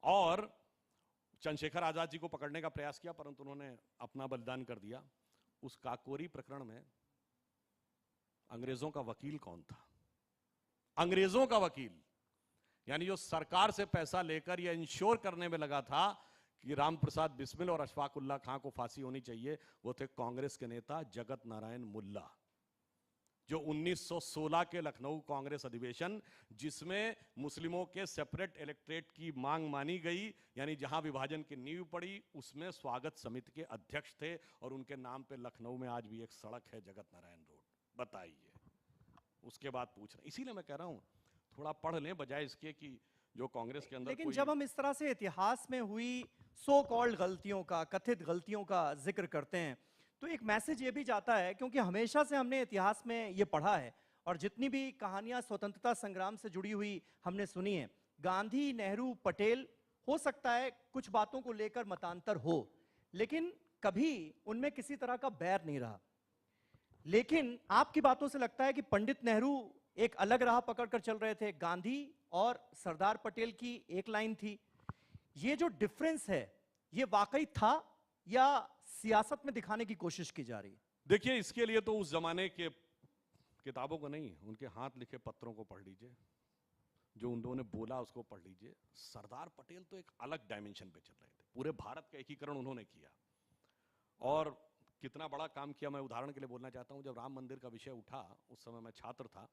और चंद्रशेखर आजाद जी को पकड़ने का प्रयास किया परंतु उन्होंने अपना बलिदान कर दिया। उस काकोरी प्रकरण में अंग्रेजों का वकील कौन था? अंग्रेजों का वकील, यानी जो सरकार से पैसा लेकर यह इंश्योर करने में लगा था कि रामप्रसाद बिस्मिल और अशफाक उल्लाह खां को फांसी होनी चाहिए, वो थे कांग्रेस के नेता जगत नारायण मुल्ला, जो 1916 के लखनऊ कांग्रेस अधिवेशन, जिसमें मुस्लिमों के सेपरेट इलेक्टोरेट की मांग मानी गई, यानी जहां विभाजन की नींव पड़ी, उसमें स्वागत समिति के अध्यक्ष थे, और उनके नाम पे लखनऊ में आज भी एक सड़क है, जगत नारायण रोड। बताइए, उसके बाद पूछ रहे। इसीलिए मैं कह रहा हूं थोड़ा पढ़ लें, बजाय इसके कि जो कांग्रेस के अंदर। लेकिन जब हम इस तरह से इतिहास में हुई सो कॉल्ड गलतियों का, कथित गलतियों का जिक्र करते हैं, तो एक मैसेज ये भी जाता है, क्योंकि हमेशा से हमने इतिहास में ये पढ़ा है और जितनी भी कहानियां स्वतंत्रता संग्राम से जुड़ी हुई हमने सुनी है, गांधी, नेहरू, पटेल, हो सकता है कुछ बातों को लेकर मतांतर हो, लेकिन कभी उनमें किसी तरह का बैर नहीं रहा। लेकिन आपकी बातों से लगता है कि पंडित नेहरू एक अलग राह पकड़कर चल रहे थे, गांधी और सरदार पटेल की एक लाइन थी। ये जो डिफरेंस है, ये वाकई था या सियासत में दिखाने की कोशिश की जा रही है? देखिए, इसके लिए तो उस जमाने के किताबों को नहीं, उनके हाथ लिखे पत्रों को पढ़ लीजिए, जो उन्होंने बोला उसको पढ़ लीजिए। सरदार पटेल तो एक अलग डायमेंशन पे चल रहे थे, पूरे भारत का एकीकरण उन्होंने किया, और कितना बड़ा काम किया। मैं उदाहरण के लिए बोलना चाहता हूं, जब राम मंदिर का विषय उठा, उस समय मैं छात्र था,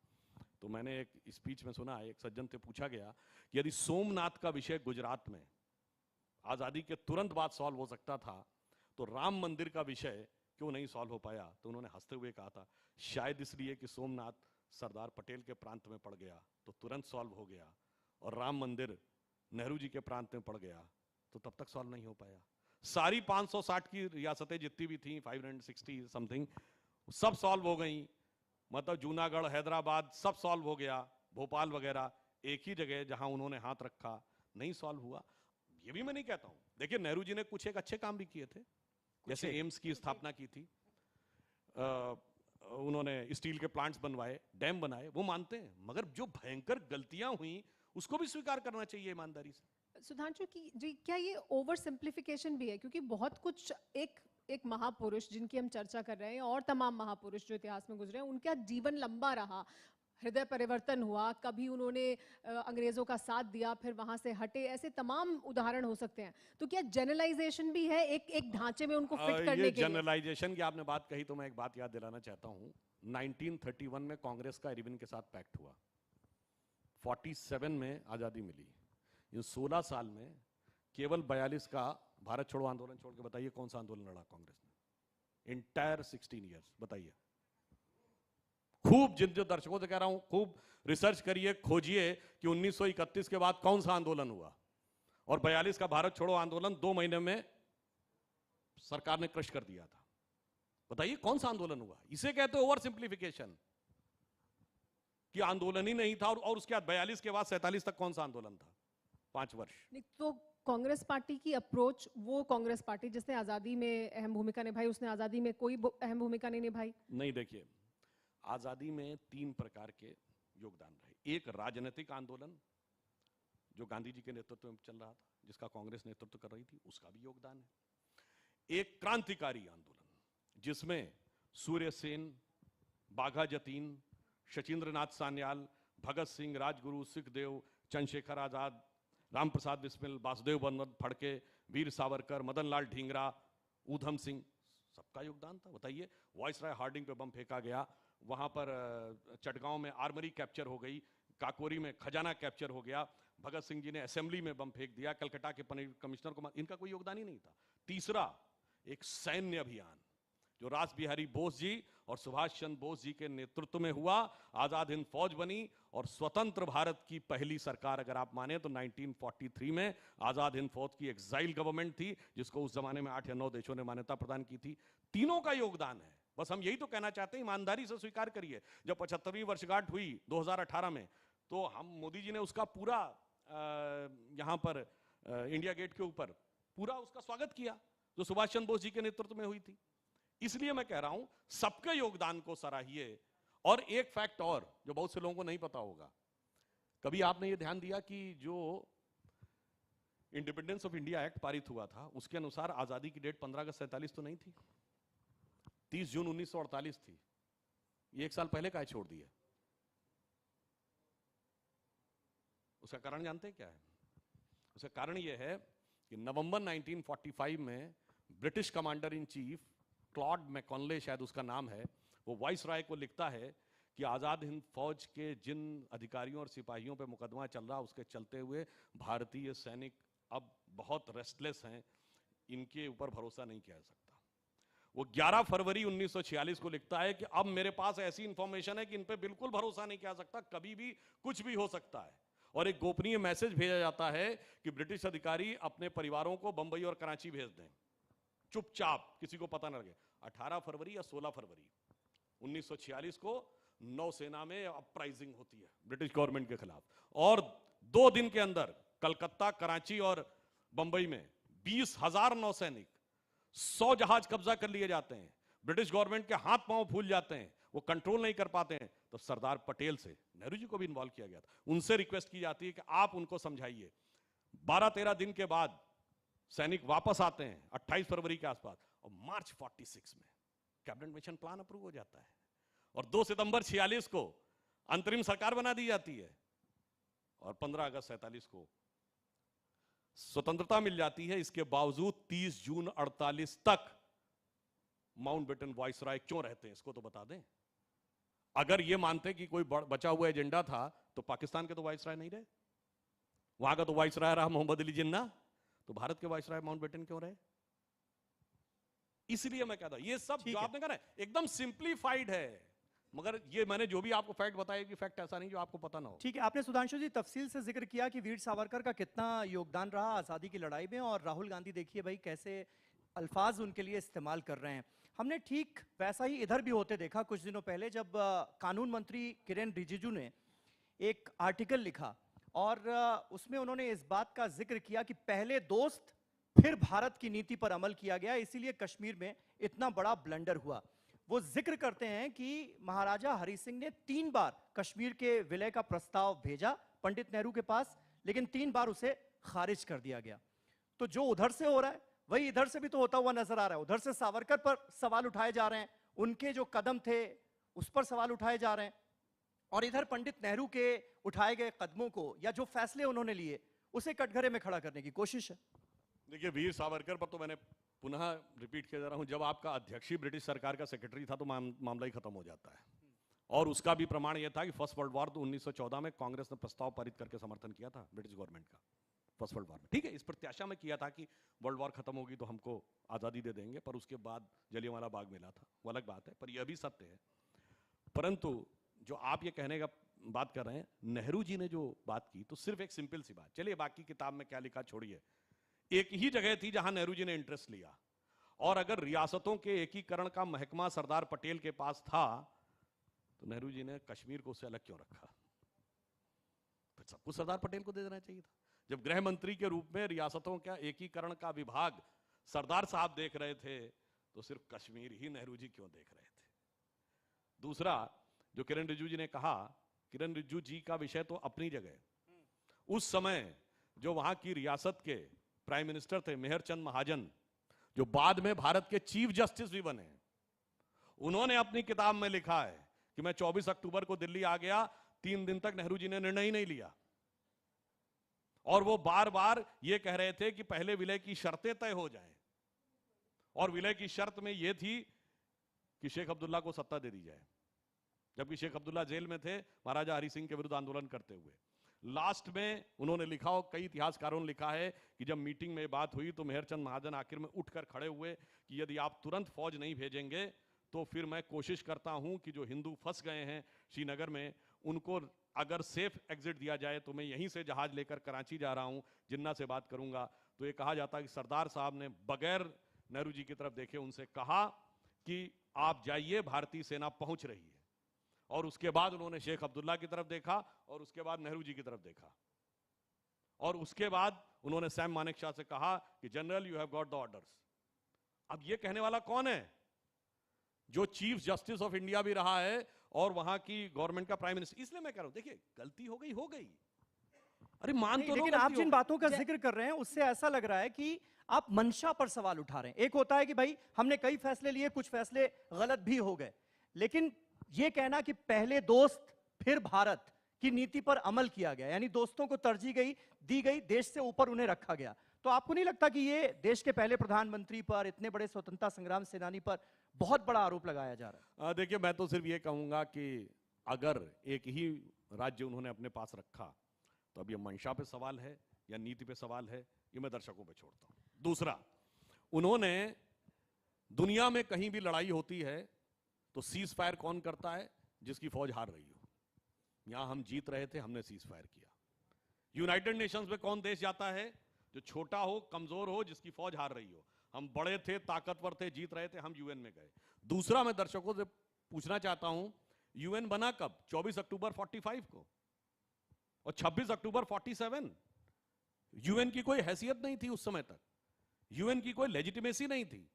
तो मैंने एक स्पीच में सुना, एक सज्जन से पूछा गया कि यदि सोमनाथ का विषय गुजरात में आजादी के तुरंत बाद सॉल्व हो सकता था, तो राम मंदिर का विषय क्यों नहीं सॉल्व हो पाया? तो उन्होंने हंसते हुए कहा था, शायद इसलिए कि सोमनाथ सरदार पटेल के प्रांत में पड़ गया तो तुरंत सॉल्व हो गया, और राम मंदिर नेहरू जी के प्रांत में पड़ गया तो तब तक सॉल्व नहीं हो पाया। सारी 560 की रियासतें जितनी भी थी, 560 समथिंग, सब सॉल्व हो गई। मतलब जूनागढ़, हैदराबाद सब सॉल्व हो गया, भोपाल वगैरह। एक ही जगह जहां उन्होंने हाथ रखा नहीं सॉल्व हुआ। ये भी मैं नहीं कहता हूं। देखिए नेहरू जी ने कुछ एक अच्छे काम भी किए थे, जैसे एम्स की स्थापना की थी, उन्होंने स्टील के प्लांट्स बनवाए, डैम बनाए, वो मानते हैं। मगर जो भयंकर गलतियां हुई उसको भी स्वीकार करना चाहिए ईमानदारी से। सुधांशु की जी, क्या ये ओवर सिंप्लीफिकेशन भी है? क्योंकि बहुत कुछ एक महापुरुष जिनकी हम चर्चा कर रहे हैं और तमाम महापुरुष जो इतिहास में गुजरे हैं, उनका जीवन लंबा रहा, हृदय परिवर्तन हुआ, कभी उन्होंने अंग्रेजों का साथ दिया, फिर वहां से हटे, ऐसे तमाम उदाहरण हो सकते हैं। तो क्या जनरलाइजेशन भी है एक ढांचे में उनको फिट करने ये के लिए? जनरलाइजेशन की आपने बात कही तो मैं एक बात याद दिलाना चाहता हूं। 1931 में कांग्रेस का इरविन के साथ पैक्ट हुआ, 47 में आजादी मिली। इन 16 साल में केवल 42 का भारत छोड़ो आंदोलन छोड़ के बताइए कौन सा आंदोलन लड़ा कांग्रेस ने? इंटायर 16 इयर्स बताइए। खूब जिन दर्शकों से कह रहा हूं, खूब रिसर्च करिए, खोजिए कि 1931 के बाद कौन सा आंदोलन हुआ, और 42 का भारत छोड़ो आंदोलन 2 महीने में सरकार ने क्रश कर दिया था। बताइए कौन सा आंदोलन हुआ? इसे कहते हैं ओवर सिंप्लीफिकेशन, कि आंदोलन ही नहीं था। और उसके बाद 42 के बाद 47 तक कौन सा आंदोलन था? 5 वर्ष। तो कांग्रेस पार्टी की अप्रोच, वो कांग्रेस पार्टी जिसने आजादी में अहम भूमिका निभाई, उसने आजादी में कोई अहम भूमिका नहीं निभाई? नहीं, देखिए आजादी में 3 प्रकार के योगदान रहे। एक राजनीतिक आंदोलन जो गांधी जी के नेतृत्व में चल रहा था, जिसका कांग्रेस नेतृत्व कर रही थी, उसका भी योगदान है। एक क्रांतिकारी आंदोलन जिसमें सूर्य सेन, बाघा जतीन, शचींद्रनाथ सान्याल, भगत सिंह, राजगुरु, सुखदेव, चंद्रशेखर आजाद, रामप्रसाद बिस्मिल, वासुदेव बंदर फड़के, वीर सावरकर, मदन लाल ढींगरा, ऊधम सिंह, सबका योगदान था। बताइए, वॉइसराय हार्डिंग पे बम फेंका गया, वहां पर चटगांव में आर्मरी कैप्चर हो गई, काकोरी में खजाना कैप्चर हो गया, भगत सिंह जी ने असेंबली में बम फेंक दिया, कलकत्ता के कमिश्नर को, इनका कोई योगदान ही नहीं था। तीसरा, एक सैन्य अभियान जो रास बिहारी बोस जी और सुभाष चंद्र बोस जी के नेतृत्व में हुआ, आजाद हिंद फौज बनी, और स्वतंत्र भारत की पहली सरकार अगर आप माने तो 1943 में आजाद हिंद फौज की एक्साइल गवर्नमेंट थी, जिसको उस जमाने में 8 या 9 देशों ने मान्यता प्रदान की थी। तीनों का योगदान है। बस हम यही तो कहना चाहते हैं, ईमानदारी से स्वीकार करिए। जब 75वीं वर्षगांठ हुई 2018 में, तो हम मोदी जी ने उसका पूरा यहां पर इंडिया गेट के ऊपर पूरा उसका स्वागत किया, जो सुभाष चंद्र बोस जी के नेतृत्व में हुई थी। इसलिए मैं कह रहा हूं, सबके योगदान को सराहिए। और एक फैक्ट और जो बहुत से लोगों को नहीं पता होगा, कभी आपने ये ध्यान दिया कि जो इंडिपेंडेंस ऑफ इंडिया एक्ट पारित हुआ था, उसके अनुसार आजादी की डेट 15 अगस्त 47 तो नहीं थी, 30 जून 1948 थी। ये 1 साल पहले काहे छोड़ दिया? उसका कारण जानते हैं क्या है? उसका कारण यह है कि नवंबर 1945 में British commander in chief Claude मैकॉनले, शायद उसका नाम है, वो वाइसराय को लिखता है कि आजाद हिंद फौज के जिन अधिकारियों और सिपाहियों पे मुकदमा चल रहा, उसके चलते हुए भारतीय सैनिक अब बहुत रेस्टलेस हैं, इनके ऊपर भरोसा नहीं किया जा सकता। वो 11 फरवरी 1946 को लिखता है कि अब मेरे पास ऐसी इंफॉर्मेशन है कि इन पे बिल्कुल भरोसा नहीं किया जा सकता, कभी भी कुछ भी हो सकता है। और एक गोपनीय मैसेज भेजा जाता है कि ब्रिटिश अधिकारी अपने परिवारों को बंबई और कराची भेज दें, चुपचाप, किसी को पता न लगे। 18 फरवरी या 16 फरवरी 1946 को नौसेना में अपराइजिंग होती है ब्रिटिश गवर्नमेंट के खिलाफ, और 2 दिन के अंदर कलकत्ता, कराची और बंबई में 20,000 नौसैनिक, 100 जहाज कब्जा कर लिए जाते हैं। ब्रिटिश गवर्नमेंट के हाथ पांव फूल जाते हैं, वो कंट्रोल नहीं कर पाते हैं। तो सरदार पटेल से, नेहरू जी को भी इन्वॉल्व किया गया था, उनसे रिक्वेस्ट की जाती है कि आप उनको समझाइए। 12-13 दिन के बाद सैनिक वापस आते हैं 28 फरवरी के आसपास, और मार्च 46 में कैबिनेट मिशन प्लान अप्रूव हो जाता है, और 2 सितंबर 46 को अंतरिम सरकार बना दी जाती है, और 15 अगस्त 47 को स्वतंत्रता मिल जाती है। इसके बावजूद 30 जून 48 तक माउंटबेटन वाइसराय क्यों रहते हैं, इसको तो बता दें। अगर ये मानते कि कोई बचा हुआ एजेंडा था, तो पाकिस्तान के तो वाइसराय नहीं रहे, वहां का तो वाइसराय रहा मोहम्मद अली जिन्ना, तो भारत के वाइसराय माउंटबेटन क्यों रहे? इसलिए मैं कहता हूं, ये सब जो आपने कहा एकदम सिंप्लीफाइड है, मगर ये मैंने जो भी आपको फैक्ट बताया कि फैक्ट ऐसा नहीं जो आपको पता ना हो। ठीक है, आपने सुधांशु जी तफसील से जिक्र किया कि वीर सावरकर का कितना योगदान रहा आजादी की लड़ाई में, और राहुल गांधी देखिए भाई कैसे अल्फाज उनके लिए इस्तेमाल कर रहे हैं। हमने ठीक वैसा ही इधर भी होते देखा कुछ दिनों पहले, जब कानून मंत्री किरेन रिजिजू ने एक आर्टिकल लिखा और उसमें उन्होंने इस बात का जिक्र किया कि पहले दोस्त फिर भारत की नीति पर अमल किया गया, इसीलिए कश्मीर में इतना बड़ा ब्लंडर हुआ। वो जिक्र करते हैं कि महाराजा हरि सिंह ने 3 बार कश्मीर के विलय का प्रस्ताव भेजा पंडित नेहरू के पास, लेकिन 3 बार उसे खारिज कर दिया गया। तो जो उधर से हो रहा है वही इधर से भी तो होता हुआ नजर आ रहा है। उधर से सावरकर पर सवाल उठाए जा रहे हैं, उनके जो कदम थे उस पर सवाल उठाए जा रहे हैं, और इधर पंडित नेहरू के उठाए गए कदमों को या जो फैसले उन्होंने लिए उसे कटघरे में खड़ा करने की कोशिश है। देखिए, वीर सावरकर पर तो मैंने पुनः रिपीट किया जा रहा हूं, जब आपका अध्यक्ष ही ब्रिटिश सरकार का सेक्रेटरी था तो मामला ही खत्म हो जाता है। और उसका भी प्रमाण यह था कि फर्स्ट वर्ल्ड वॉर तो 1914 में कांग्रेस ने प्रस्ताव पारित करके समर्थन किया था ब्रिटिश गवर्नमेंट का फर्स्ट वर्ल्ड वॉर में। ठीक है, इस प्रत्याशा में किया था कि वर्ल्ड वॉर खत्म होगी तो हमको आज़ादी दे देंगे, पर उसके बाद जलियांवाला बाग मिला था, वो अलग बात है, पर यह भी सत्य है। परंतु जो आप ये कहने का बात कर रहे हैं, नेहरू जी ने जो बात की तो सिर्फ एक सिंपल सी बात, चलिए बाकी किताब में क्या लिखा छोड़िए, एक ही जगह थी जहां नेहरू जी ने इंटरेस्ट लिया, और अगर रियासतों के एकीकरण का महकमा सरदार पटेल के पास था तो नेहरू जी ने कश्मीर को उससे अलग क्यों रखा? फिर सब कुछ सरदार पटेल को दे देना चाहिए था। जब गृह मंत्री के रूप में रियासतों का एकीकरण का विभाग सरदार साहब देख रहे थे तो सिर्फ कश्मीर ही नेहरू जी क्यों देख रहे थे? दूसरा, जो किरण रिजिजू जी ने कहा, किरण रिजिजू जी का विषय तो अपनी जगह, उस समय जो वहां की रियासत के प्राइम मिनिस्टर थे मेहरचंद महाजन, जो बाद में भारत के चीफ जस्टिस भी बने, उन्होंने अपनी किताब में लिखा है कि मैं 24 अक्टूबर को दिल्ली आ गया, 3 दिन तक नेहरू जी ने निर्णय ही नहीं लिया, और वो बार बार ये कह रहे थे कि पहले विलय की शर्तें तय हो जाएं, और विलय की शर्त में यह थी कि शेख अब्दुल्ला को सत्ता दे दी जाए, जबकि शेख अब्दुल्ला जेल में थे महाराजा हरि सिंह के विरुद्ध आंदोलन करते हुए। लास्ट में उन्होंने लिखा, और कई इतिहासकारों ने लिखा है कि जब मीटिंग में बात हुई तो मेहरचंद महाजन आखिर में उठकर खड़े हुए कि यदि आप तुरंत फौज नहीं भेजेंगे तो फिर मैं कोशिश करता हूं कि जो हिंदू फंस गए हैं श्रीनगर में, उनको अगर सेफ एग्जिट दिया जाए तो मैं यहीं से जहाज लेकर कराची जा रहा हूं, जिन्ना से बात करूंगा। तो ये कहा जाता है कि सरदार साहब ने बगैर नेहरू जी की तरफ देखे उनसे कहा कि आप जाइए, भारतीय सेना पहुंच रही है, और उसके बाद उन्होंने शेख अब्दुल्ला की तरफ देखा, और उसके बाद नेहरू जी की तरफ देखा, और उसके बाद उन्होंने सैम मानेकशॉ से कहा कि general you have got the orders. अब ये कहने वाला कौन है? जो चीफ जस्टिस ऑफ इंडिया भी रहा है और वहां की गवर्नमेंट का प्राइम मिनिस्टर। इसलिए मैं कह रहा हूं, देखिए गलती हो गई, अरे मान तो लो, लेकिन आप जिन बातों का जिक्र कर रहे हैं उससे ऐसा लग रहा है कि आप मंशा पर सवाल उठा रहे हैं। एक होता है कि भाई हमने कई फैसले लिए, कुछ फैसले गलत भी हो गए, लेकिन यह कहना कि पहले दोस्त फिर भारत की नीति पर अमल किया गया, यानी दोस्तों को तरजीह दी गई, देश से ऊपर उन्हें रखा गया, तो आपको नहीं लगता कि ये देश के पहले प्रधानमंत्री पर, इतने बड़े स्वतंत्रता संग्राम सेनानी पर बहुत बड़ा आरोप लगाया जा रहा है? देखिए, मैं तो सिर्फ ये कहूंगा कि अगर एक ही राज्य उन्होंने अपने पास रखा तो अब ये मंशा पे सवाल है या नीति पे सवाल है, ये मैं दर्शकों पे छोड़ता हूं। दूसरा, उन्होंने दुनिया में कहीं भी लड़ाई होती है तो सीज फायर कौन करता है? जिसकी फौज हार रही हो। यहां हम जीत रहे थे, हमने सीज फायर किया। यूनाइटेड नेशंस में कौन देश जाता है? जो छोटा हो, कमजोर हो, जिसकी फौज हार रही हो। हम बड़े थे, ताकतवर थे, जीत रहे थे, हम यूएन में गए। दूसरा, मैं दर्शकों से पूछना चाहता हूं, यूएन बना कब? 24 अक्टूबर 45 को, और 26 अक्टूबर 47। यूएन की कोई हैसियत नहीं थी उस समय तक, यूएन की कोई लेजिटिमेसी नहीं थी।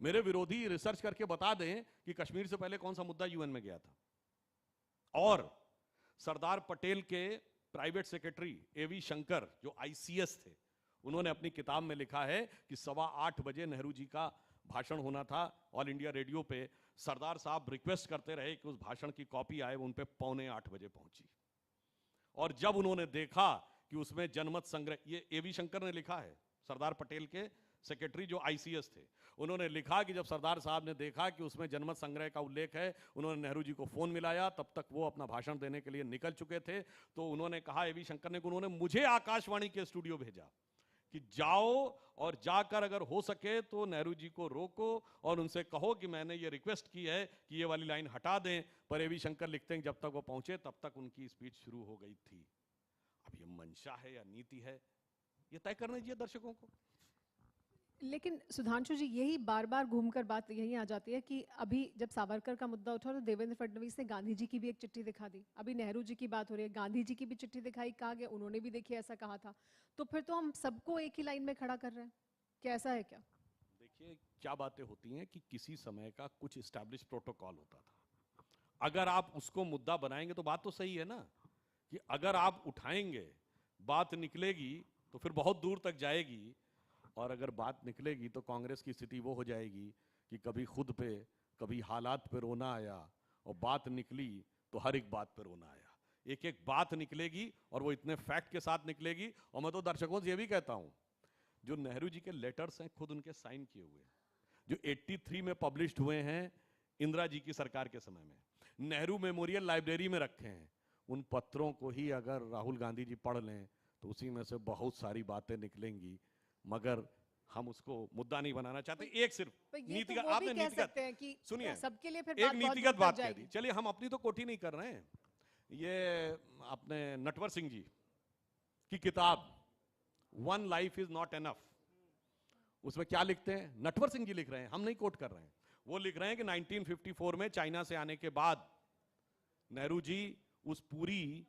मेरे विरोधी रिसर्च करके बता दें कि कश्मीर से पहले कौन सा मुद्दा यूएन में गया था। और सरदार पटेल के प्राइवेट सेक्रेटरी एवी शंकर, जो आईसीएस थे, उन्होंने अपनी किताब में लिखा है कि 8:15 बजे नेहरू जी का भाषण होना था ऑल इंडिया रेडियो पे। सरदार साहब रिक्वेस्ट करते रहे कि उस भाषण की कॉपी आए, उन पे 7:45 बजे पहुंची। और जब उन्होंने देखा कि उसमें जनमत संग्रह, ये एवी शंकर ने लिखा है, सरदार पटेल के सेक्रेटरी जो आईसीएस थे, उन्होंने लिखा कि जब सरदार साहब ने देखा कि उसमें जनमत संग्रह का उल्लेख है, उन्होंने नेहरू जी को फोन मिलाया, तब तक वो अपना भाषण देने के लिए निकल चुके थे। तो उन्होंने कहा, एवी शंकर ने, कि उन्होंने मुझे आकाशवाणी के स्टूडियो भेजा कि जाओ और जाकर अगर हो सके तो नेहरू जी को रोको और उनसे कहो कि मैंने ये रिक्वेस्ट की है कि ये वाली लाइन हटा दें। पर एवी शंकर लिखते हैं जब तक वो पहुंचे तब तक उनकी स्पीच शुरू हो गई थी। अब ये मंशा है या नीति है, ये तय करना चाहिए दर्शकों को। लेकिन सुधांशु जी, यही बार बार घूमकर बात यही आ जाती है कि अभी जब सावरकर का मुद्दा उठा तो देवेंद्र फडणवीस ने गांधी जी की भी एक चिट्ठी दिखा दी, अभी नेहरू जी की बात हो रही है, गांधी जी की भी चिट्ठी दिखाई, कहा गया उन्होंने भी देखिए ऐसा कहा था, तो फिर तो हम सबको एक ही लाइन में खड़ा कर रहे हैं, क्या ऐसा है क्या? देखिए क्या बातें होती हैं कि किसी समय का कुछ एस्टैब्लिश प्रोटोकॉल होता था, अगर आप उसको मुद्दा बनाएंगे तो बात तो सही है ना, कि अगर आप उठाएंगे बात निकलेगी तो फिर बहुत दूर तक जाएगी, और अगर बात निकलेगी तो कांग्रेस की स्थिति वो हो जाएगी कि कभी खुद पे कभी हालात पे रोना आया, और बात निकली तो हर एक बात पे रोना आया। एक एक बात निकलेगी और वो इतने फैक्ट के साथ निकलेगी। और मैं तो दर्शकों से ये भी कहता हूं, जो नेहरू जी के लेटर्स हैं खुद उनके साइन किए हुए, जो 83 में पब्लिश्ड हुए हैं इंदिरा जी की सरकार के समय में, नेहरू मेमोरियल लाइब्रेरी में रखे हैं, उन पत्रों को ही अगर राहुल गांधी जी पढ़ लें तो उसी में से बहुत सारी बातें निकलेंगी, मगर हम उसको मुद्दा नहीं बनाना चाहते। एक सिर्फ नीतिगत, तो आपने नीतिगत कि सुनिए, सबके लिए फिर एक बात बहुत नीतिगत दूर बात तक कह जाएगी। दी, चलिए हम अपनी तो कोठी नहीं कर रहे हैं, ये अपने नटवर सिंह जी की किताब one life is not enough, उसमें क्या लिखते हैं, नटवर सिंह जी लिख रहे हैं, हम नहीं कोट कर रहे हैं, वो लिख रहे हैं कि 1954 में चाइना से आने के बाद नेहरू जी उस पूरी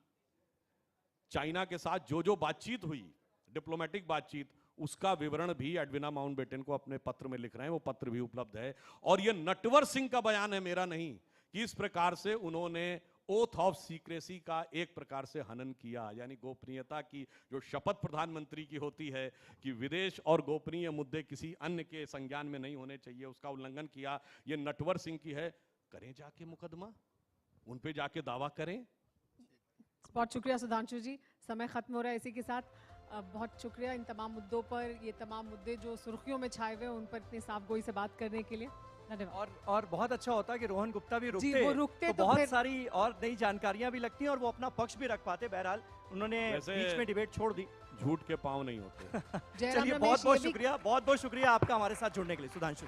चाइना के साथ जो जो बातचीत हुई, डिप्लोमेटिक बातचीत, उसका विवरण भी एडविना माउंटबेटन को अपने पत्र में लिख रहे हैं, वो पत्र भी उपलब्ध है। और ये नटवर सिंह का बयान है, मेरा नहीं, कि इस प्रकार से उन्होंने ओथ ऑफ सीक्रेसी का एक प्रकार से हनन किया, यानी गोपनीयता की जो शपथ प्रधानमंत्री की होती है कि विदेश और गोपनीय मुद्दे किसी अन्य के संज्ञान में नहीं होने चाहिए, उसका उल्लंघन किया। ये नटवर सिंह की है, करें जाके मुकदमा, उन पे जाके दावा करें। बहुत शुक्रिया सुधांशु जी, समय खत्म हो रहा है इसी के साथ। बहुत शुक्रिया इन तमाम मुद्दों पर, ये तमाम मुद्दे जो सुर्खियों में छाए हुए हैं उन पर इतनी साफ गोई से बात करने के लिए धन्यवाद। और बहुत अच्छा होता कि रोहन गुप्ता भी रुकते, वो रुकते तो बहुत फिर- सारी और नई जानकारियां भी लगती हैं और वो अपना पक्ष भी रख पाते। बहरहाल उन्होंने वैसे- बीच में डिबेट छोड़ दी। झूठ के पाँव नहीं होते। जयराम चलिए रमेश, बहुत बहुत ये भी- शुक्रिया, बहुत बहुत शुक्रिया आपका हमारे साथ जुड़ने के लिए सुधांशु।